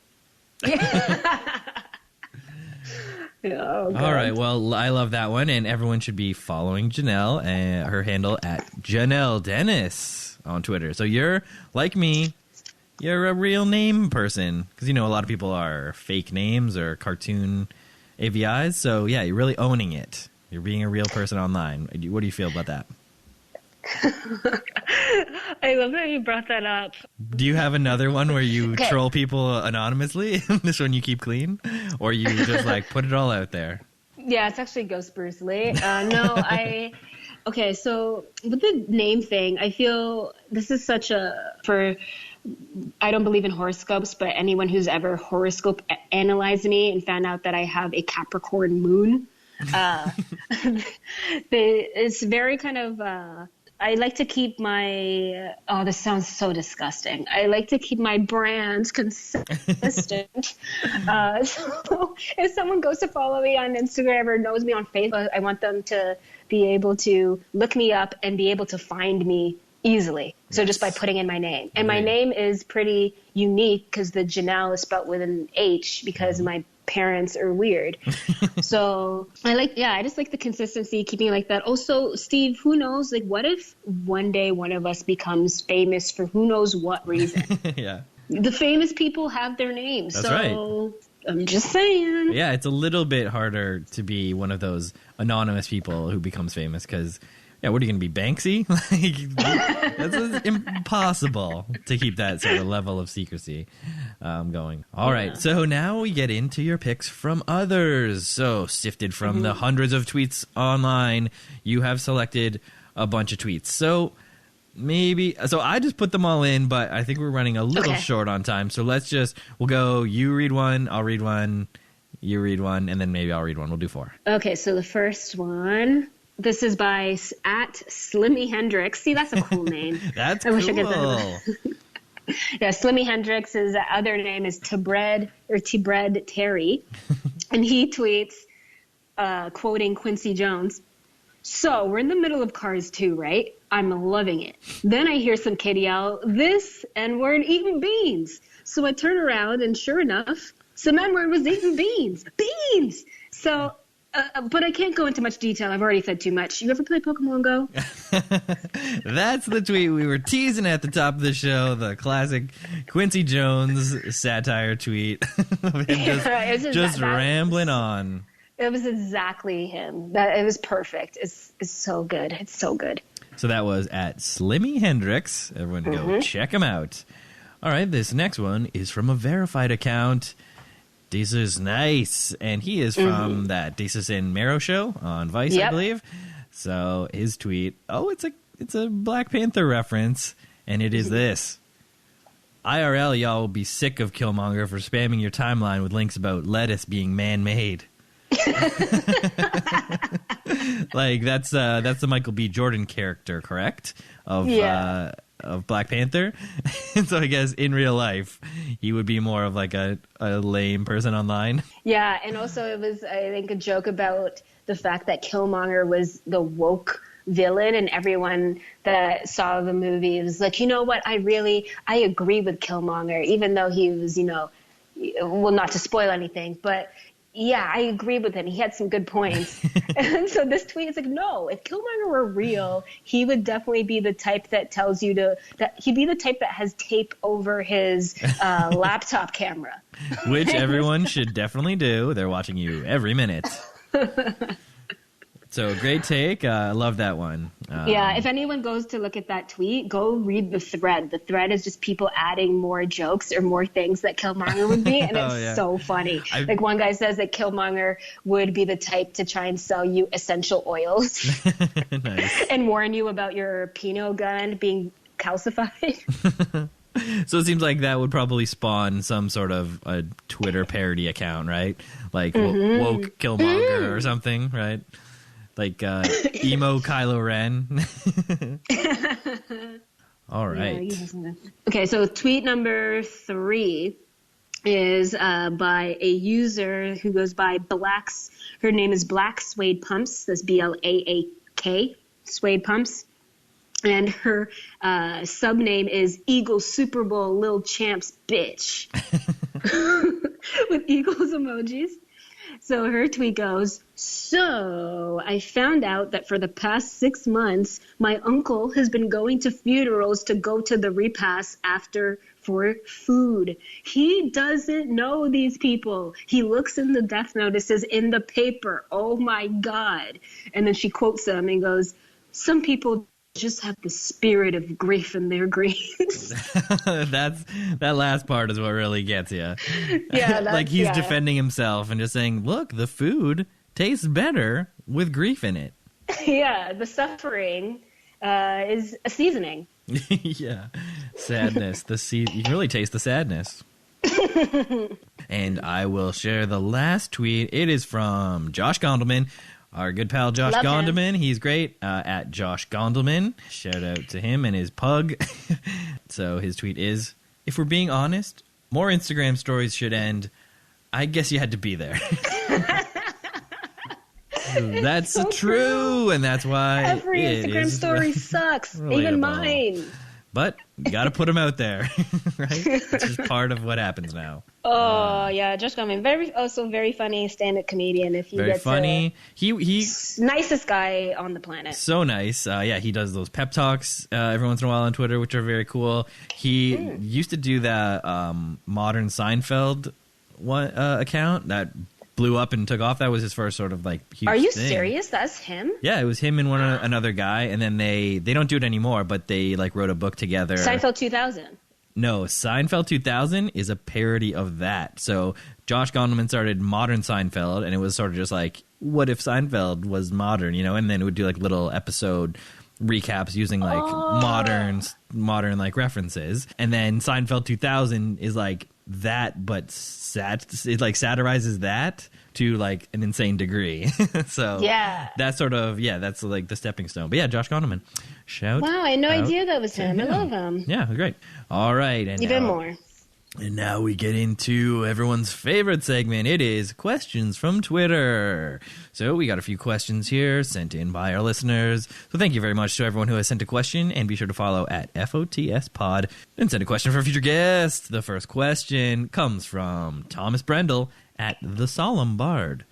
Oh, all right, well, I love that one, and everyone should be following Jhanelle and her handle at Jhanelle Dennis on Twitter. So you're like me, you're a real name person, because a lot of people are fake names or cartoon AVIs. So yeah, you're really owning it. You're being a real person online. What do you feel about that? I love that you brought that up. Do you have another one where you troll people anonymously? This one you keep clean? Or you just like put it all out there? Yeah, it's actually Ghost Bruce Lee. Okay, so with the name thing, I feel this is I don't believe in horoscopes, but anyone who's ever horoscope analyzed me and found out that I have a Capricorn moon, it's very kind of, I like to keep this sounds so disgusting. I like to keep my brands consistent. So if someone goes to follow me on Instagram or knows me on Facebook, I want them to be able to look me up and be able to find me easily. So just by putting in my name. And my name is pretty unique because the Jhanelle is spelled with an H because my parents are weird. So I just like the consistency, keeping it like that. Also, Steve, who knows, like, what if one day one of us becomes famous for who knows what reason? Yeah. The famous people have their names. That's right. I'm just saying. Yeah, it's a little bit harder to be one of those anonymous people who becomes famous because, what are you going to be, Banksy? That's impossible to keep that sort of level of secrecy going. All right, so now we get into your picks from others. So, sifted from the hundreds of tweets online, you have selected a bunch of tweets. So I just put them all in, but I think we're running a little short on time. So we'll go, you read one, I'll read one, you read one, and then maybe I'll read one. We'll do 4. Okay, so the first one, this is by @Slimmy Hendrix. See, that's a cool name. That's cool. Wish I could Yeah, Slimmy Hendrix's other name is Tibred Terry. And he tweets, quoting Quincy Jones, "So, we're in the middle of Cars 2, right? I'm loving it. Then I hear some kid yell, 'This N-word eating beans.' So I turn around and sure enough, some N-word was eating beans. Beans! So, but I can't go into much detail. I've already said too much. You ever play Pokemon Go?" That's the tweet we were teasing at the top of the show, the classic Quincy Jones satire tweet. just rambling on. It was exactly him. It was perfect. It's so good. It's so good. So that was @Slimmy Hendrix. Everyone go check him out. All right, this next one is from a verified account. This is nice. And he is from that Desus and Mero show on Vice, I believe. So his tweet, it's a Black Panther reference. and it is this. IRL, y'all will be sick of Killmonger for spamming your timeline with links about lettuce being man-made. Like, that's the Michael B. Jordan character, correct? Of Black Panther. And so I guess in real life, he would be more of like a lame person online. Yeah, and also it was, I think, a joke about the fact that Killmonger was the woke villain, and everyone that saw the movie was like, you know what, I agree with Killmonger, even though he was, well, not to spoil anything, but yeah, I agree with him. He had some good points. And so this tweet is like, no, if Killmonger were real, he would definitely be the type that tells you that he'd be the type that has tape over his laptop camera. Which everyone should definitely do. They're watching you every minute. So great take. I love that one. Yeah, if anyone goes to look at that tweet, go read the thread. The thread is just people adding more jokes or more things that Killmonger would be, and it's so funny. Like one guy says that Killmonger would be the type to try and sell you essential oils Nice. and warn you about your Pinot gun being calcified. So it seems like that would probably spawn some sort of a Twitter parody account, right? Like woke Killmonger or something, right? Like emo Kylo Ren. All right. Yeah, okay, so tweet number 3 is by a user who goes by Blacks. Her name is Black Suede Pumps. That's BLAAK, Suede Pumps. And her sub-name is Eagles Super Bowl Lil Champs Bitch. With Eagles emojis. So her tweet goes, so I found out that for the past 6 months, my uncle has been going to funerals to go to the repast after for food. He doesn't know these people. He looks in the death notices in the paper. Oh my God. And then she quotes them and goes, some people just have the spirit of grief in their graves. That last part is what really gets you. Yeah, like he's defending himself and just saying, look, the food tastes better with grief in it. Yeah, the suffering is a seasoning. Yeah, sadness. You can really taste the sadness. And I will share the last tweet. It is from Josh Gondelman. Our good pal Josh Gondelman. He's great at Josh Gondelman. Shout out to him and his pug. So his tweet is, if we're being honest, more Instagram stories should end. I guess you had to be there. That's so true, and that's why every Instagram story sucks, even mine. But you got to put them out there, right? It's just part of what happens now. Oh yeah, Josh Gondelman, very funny stand-up comedian. If you very get funny, he nicest guy on the planet. So nice. Yeah, he does those pep talks every once in a while on Twitter, which are very cool. He used to do that Modern Seinfeld account that blew up and took off. That was his first sort of like huge Are you thing. serious? That's him? Yeah, it was him and another guy, and then they don't do it anymore, but they like wrote a book together. Seinfeld 2000. No, Seinfeld 2000 is a parody of that. So Josh Gondelman started Modern Seinfeld, and it was sort of just like, what if Seinfeld was modern, and then it would do like little episode recaps using like modern like references. And then Seinfeld 2000 is like that, but it like satirizes that to like an insane degree. So yeah, that's sort of that's like the stepping stone. But yeah, Josh Gondelman, shout! Wow, I had no idea that was him. I love him. Yeah, great. All right, and even more. And now we get into everyone's favorite segment. It is questions from Twitter. So we got a few questions here sent in by our listeners. So thank you very much to everyone who has sent a question. And be sure to follow at FOTS Pod and send a question for a future guest. The first question comes from Thomas Brendel at The Solemn Bard.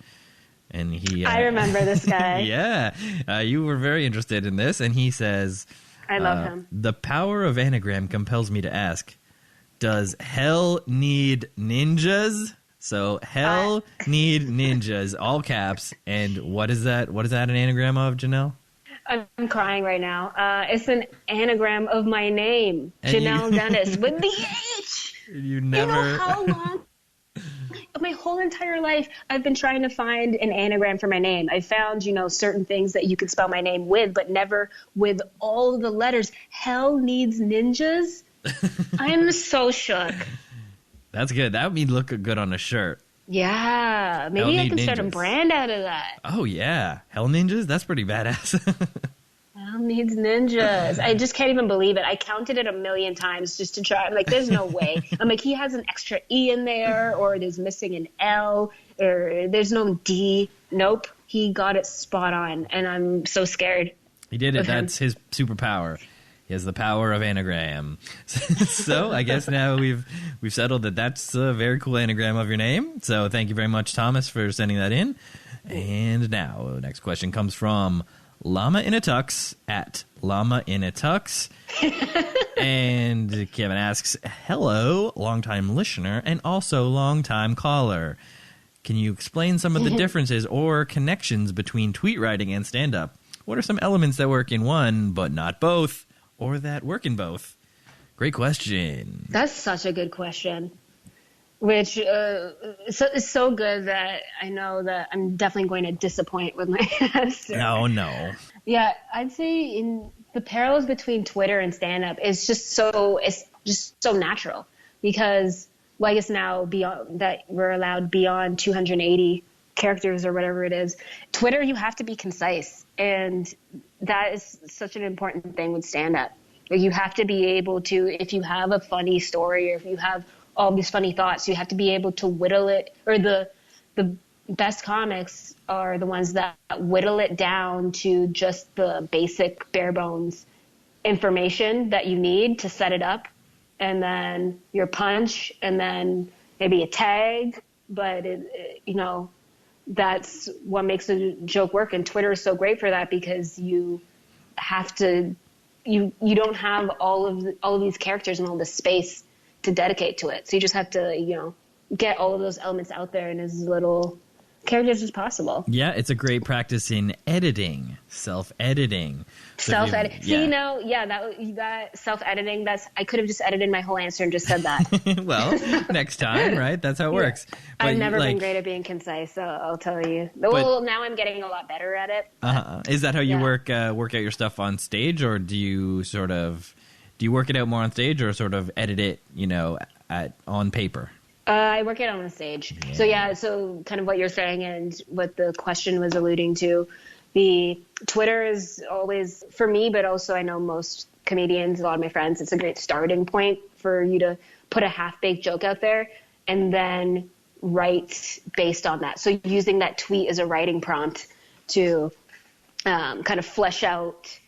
And he... I remember this guy. Yeah. You were very interested in this. And he says... I love him. The power of anagram compels me to ask... Does hell need ninjas? So hell need ninjas, all caps. And what is that? What is that an anagram of, Jhanelle? I'm crying right now. It's an anagram of my name, Jhanelle Dennis, with the H. You never. You know how long? my whole entire life, I've been trying to find an anagram for my name. I found, certain things that you could spell my name with, but never with all of the letters. Hell needs ninjas. I'm so shook. That's good. That would look good on a shirt. Yeah. Maybe I can start a brand out of that. Oh, yeah. Hell ninjas? That's pretty badass. Hell needs ninjas. I just can't even believe it. I counted it 1,000,000 times just to try. I'm like, there's no way. I'm like, he has an extra E in there, or there's missing an L, or there's no D. Nope. He got it spot on, and I'm so scared. He did it. That's his superpower. He has the power of anagram. So I guess now we've settled that that's a very cool anagram of your name. So thank you very much, Thomas, for sending that in. And now the next question comes from Llama in a Tux at Llama in a Tux. And Kevin asks, hello, longtime listener and also longtime caller. Can you explain some of the differences or connections between tweet writing and stand-up? What are some elements that work in one but not both, or that work in both? Great question. That's such a good question, which is so good that I know that I'm definitely going to disappoint with my answer. No. Yeah, I'd say in the parallels between Twitter and stand-up is just so natural because, well, I guess now beyond that we're allowed beyond 280 characters or whatever it is. Twitter, you have to be concise, and that is such an important thing with stand-up. You have to be able to, if you have a funny story or if you have all these funny thoughts, you have to be able to whittle it, or the best comics are the ones that whittle it down to just the basic bare bones information that you need to set it up, and then your punch, and then maybe a tag. But that's what makes a joke work, and Twitter is so great for that because you have to, you don't have all of these characters and all this space to dedicate to it. So you just have to, get all of those elements out there in as little characters as possible. Yeah, it's a great practice in editing, self-editing. Self-edit. See, that self-editing, I could have just edited my whole answer and just said that. Well, next time, right? That's how it works. But I've never been great at being concise, so I'll tell you. Well, now I'm getting a lot better at it. Is that how you work out your stuff on stage, or do you work it out more on stage, or sort of edit it, on paper? I work it on the stage. Yeah. So kind of what you're saying and what the question was alluding to, the Twitter is always, for me, but also I know most comedians, a lot of my friends, it's a great starting point for you to put a half-baked joke out there and then write based on that. So using that tweet as a writing prompt to kind of flesh out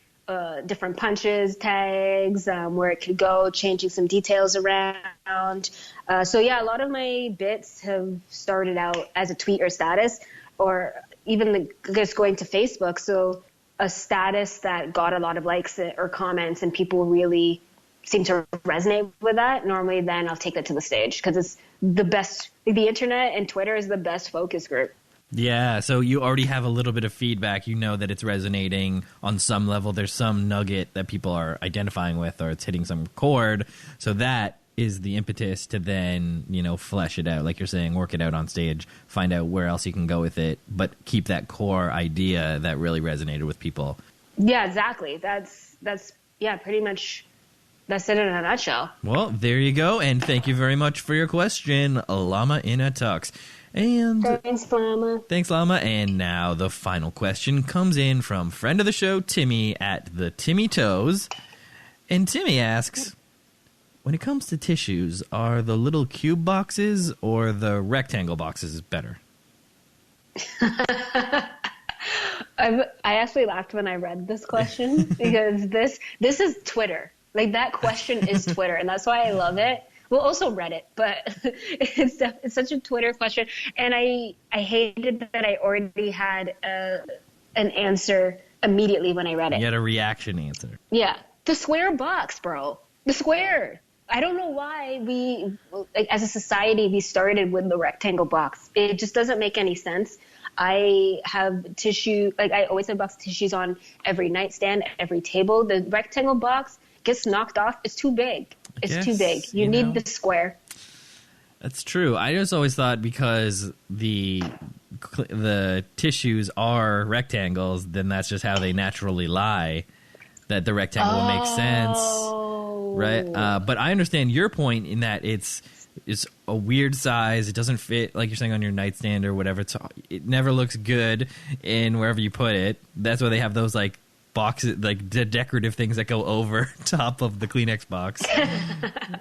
different punches, tags, where it could go, changing some details around. A lot of my bits have started out as a tweet or status, or even just going to Facebook. So a status that got a lot of likes or comments and people really seem to resonate with that. Normally then I'll take that to the stage because it's the best. The internet and Twitter is the best focus group. Yeah, so you already have a little bit of feedback. You know that it's resonating on some level. There's some nugget that people are identifying with, or it's hitting some chord. So that is the impetus to then, flesh it out. Like you're saying, work it out on stage, find out where else you can go with it, but keep that core idea that really resonated with people. Yeah, exactly. That's pretty much, that's it in a nutshell. Well, there you go. And thank you very much for your question, Llama in a Tux. And thanks, Llama. Thanks, Llama. And now the final question comes in from friend of the show, Timmy at the Timmy Toes. And Timmy asks, when it comes to tissues, are the little cube boxes or the rectangle boxes better? I actually laughed when I read this question because this is Twitter. Like, that question is Twitter, and that's why I love it. Well, also Reddit, but it's such a Twitter question. And I hated that I already had an answer immediately when I read it. You had a reaction answer. Yeah. The square box, bro. The square. I don't know why we, as a society, we started with the rectangle box. It just doesn't make any sense. I have tissue, I always have a box of tissues on every nightstand, every table. The rectangle box gets knocked off. It's too big. It's too big. You need the square. That's true. I just always thought because the tissues are rectangles, then that's just how they naturally lie, that the rectangle makes sense. Right? But I understand your point in that it's a weird size. It doesn't fit, like you're saying, on your nightstand or whatever. It never looks good in wherever you put it. That's why they have those like boxes, like the decorative things that go over top of the Kleenex box.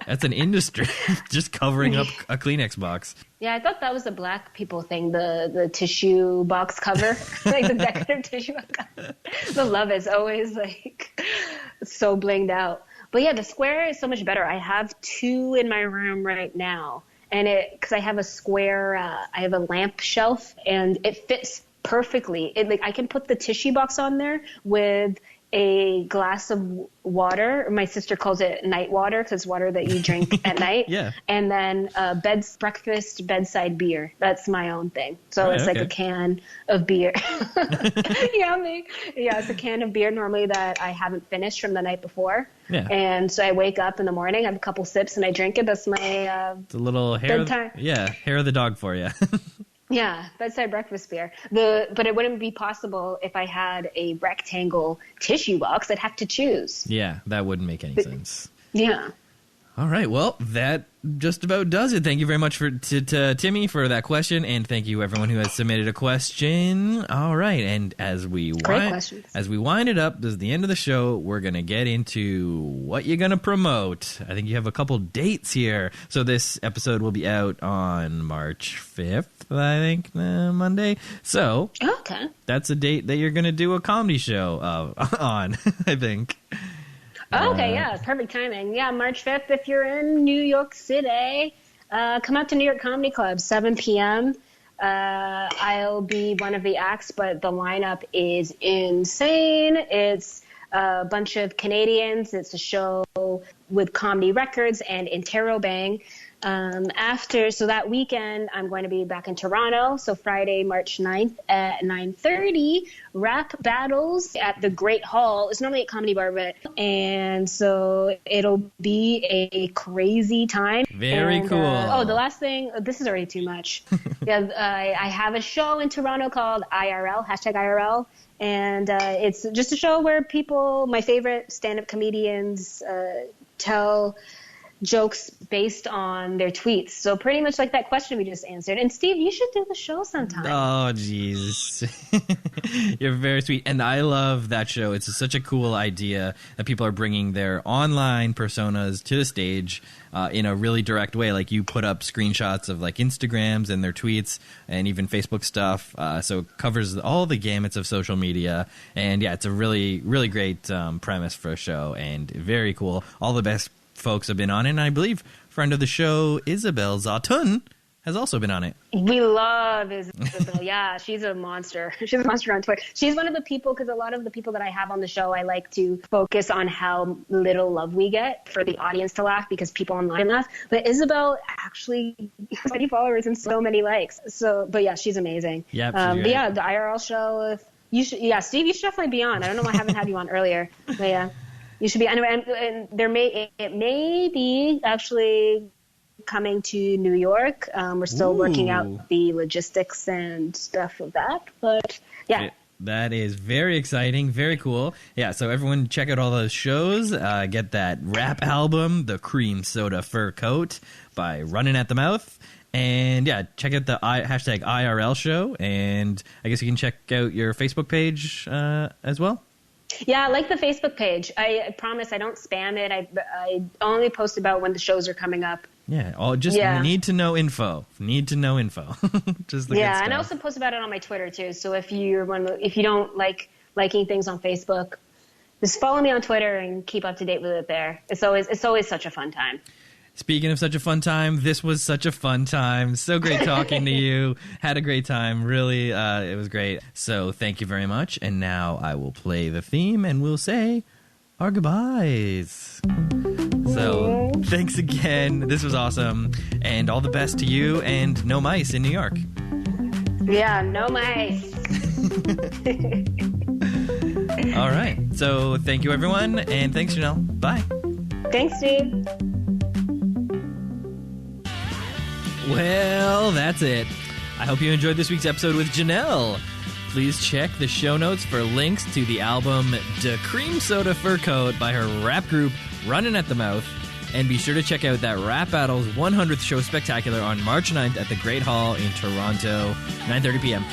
That's an industry, just covering up a Kleenex box. Yeah, I thought that was a black people thing, the tissue box cover, like the decorative tissue box cover. The love is always like so blinged out. But yeah, the square is so much better. I have 2 in my room right now, and because I have a square, I have a lamp shelf, and it fits perfectly. I can put the tissue box on there with a glass of water. My sister calls it night water because it's water that you drink at night. Yeah. And then breakfast bedside beer. That's my own thing. So it's like a can of beer. Yummy. Yeah, it's a can of beer normally that I haven't finished from the night before. Yeah. And so I wake up in the morning, I have a couple sips, and I drink it. That's my it's a little hair bedtime. Hair of the dog for you. Yeah, bedside breakfast beer. But it wouldn't be possible if I had a rectangle tissue box. I'd have to choose. Yeah, that wouldn't make any sense. Yeah. All right, well, that just about does it. Thank you very much to Timmy for that question, and thank you everyone who has submitted a question. All right, and as we wind it up, this is the end of the show, we're going to get into what you're going to promote. I think you have a couple dates here. So this episode will be out on March 5th, I think, Monday. So that's a date that you're going to do a comedy show on, I think. Okay, yeah, perfect timing. Yeah, March 5th, if you're in New York City, come out to New York Comedy Club, 7 p.m. I'll be one of the acts, but the lineup is insane. It's a bunch of Canadians. It's a show with Comedy Records and Interrobang. So that weekend, I'm going to be back in Toronto. So Friday, March 9th at 9:30, rap battles at the Great Hall. It's normally a comedy bar, and so it'll be a crazy time. Very cool. The last thing, this is already too much. Yeah, I have a show in Toronto called IRL, #IRL. And it's just a show where my favorite stand-up comedians tell jokes based on their tweets. So pretty much like that question we just answered. And Steve, you should do the show sometime. Oh, jeez. You're very sweet. And I love that show. It's such a cool idea that people are bringing their online personas to the stage in a really direct way. Like you put up screenshots of like Instagrams and their tweets and even Facebook stuff. So it covers all the gamuts of social media. And yeah, it's a really, really great premise for a show and very cool. All the best folks have been on it, and I believe friend of the show Isabel Zatun has also been on it. We love Isabel. Yeah, she's a monster. She's a monster on Twitter. She's one of the people, because a lot of the people that I have on the show, I like to focus on how little love we get for the audience to laugh, because people online laugh. But Isabel actually has many followers and so many likes. But yeah, she's amazing. Yep, but yeah, the IRL show. Steve, you should definitely be on. I don't know why I haven't had you on earlier, but yeah. You should be, and it may be actually coming to New York. We're still working out the logistics and stuff of that, but yeah. That is very exciting, very cool. Yeah, so everyone check out all those shows. Get that rap album, The Cream Soda Fur Coat by Running at the Mouth. And yeah, check out the #IRL show, and I guess you can check out your Facebook page as well. Yeah, I like the Facebook page. I promise I don't spam it. I only post about when the shows are coming up. Yeah, need to know info. Just the good stuff. And I also post about it on my Twitter too. So if you don't like liking things on Facebook, just follow me on Twitter and keep up to date with it there. It's always such a fun time. Speaking of such a fun time, this was such a fun time. So great talking to you. Had a great time. Really, it was great. So thank you very much. And now I will play the theme and we'll say our goodbyes. So thanks again. This was awesome. And all the best to you, and no mice in New York. Yeah, no mice. All right. So thank you, everyone. And thanks, Jhanelle. Bye. Thanks, Steve. Well, that's it. I hope you enjoyed this week's episode with Jhanelle. Please check the show notes for links to the album "Da Cream Soda Fur Coat" by her rap group Runnin' at the Mouth. And be sure to check out that Rap Battles 100th Show Spectacular on March 9th at the Great Hall in Toronto, 9:30 p.m.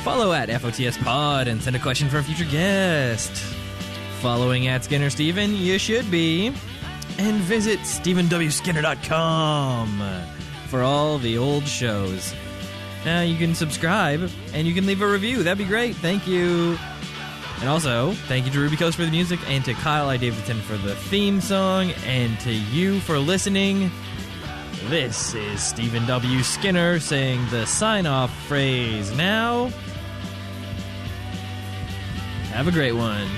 Follow at FOTS Pod and send a question for a future guest. Following at Skinner Steven, you should be. And visit StephenWSkinner.com for all the old shows. Now you can subscribe and you can leave a review. That'd be great. Thank you. And also, thank you to Ruby Coast for the music and to Kyle I. Davidson for the theme song and to you for listening. This is Stephen W. Skinner saying the sign-off phrase now. Have a great one.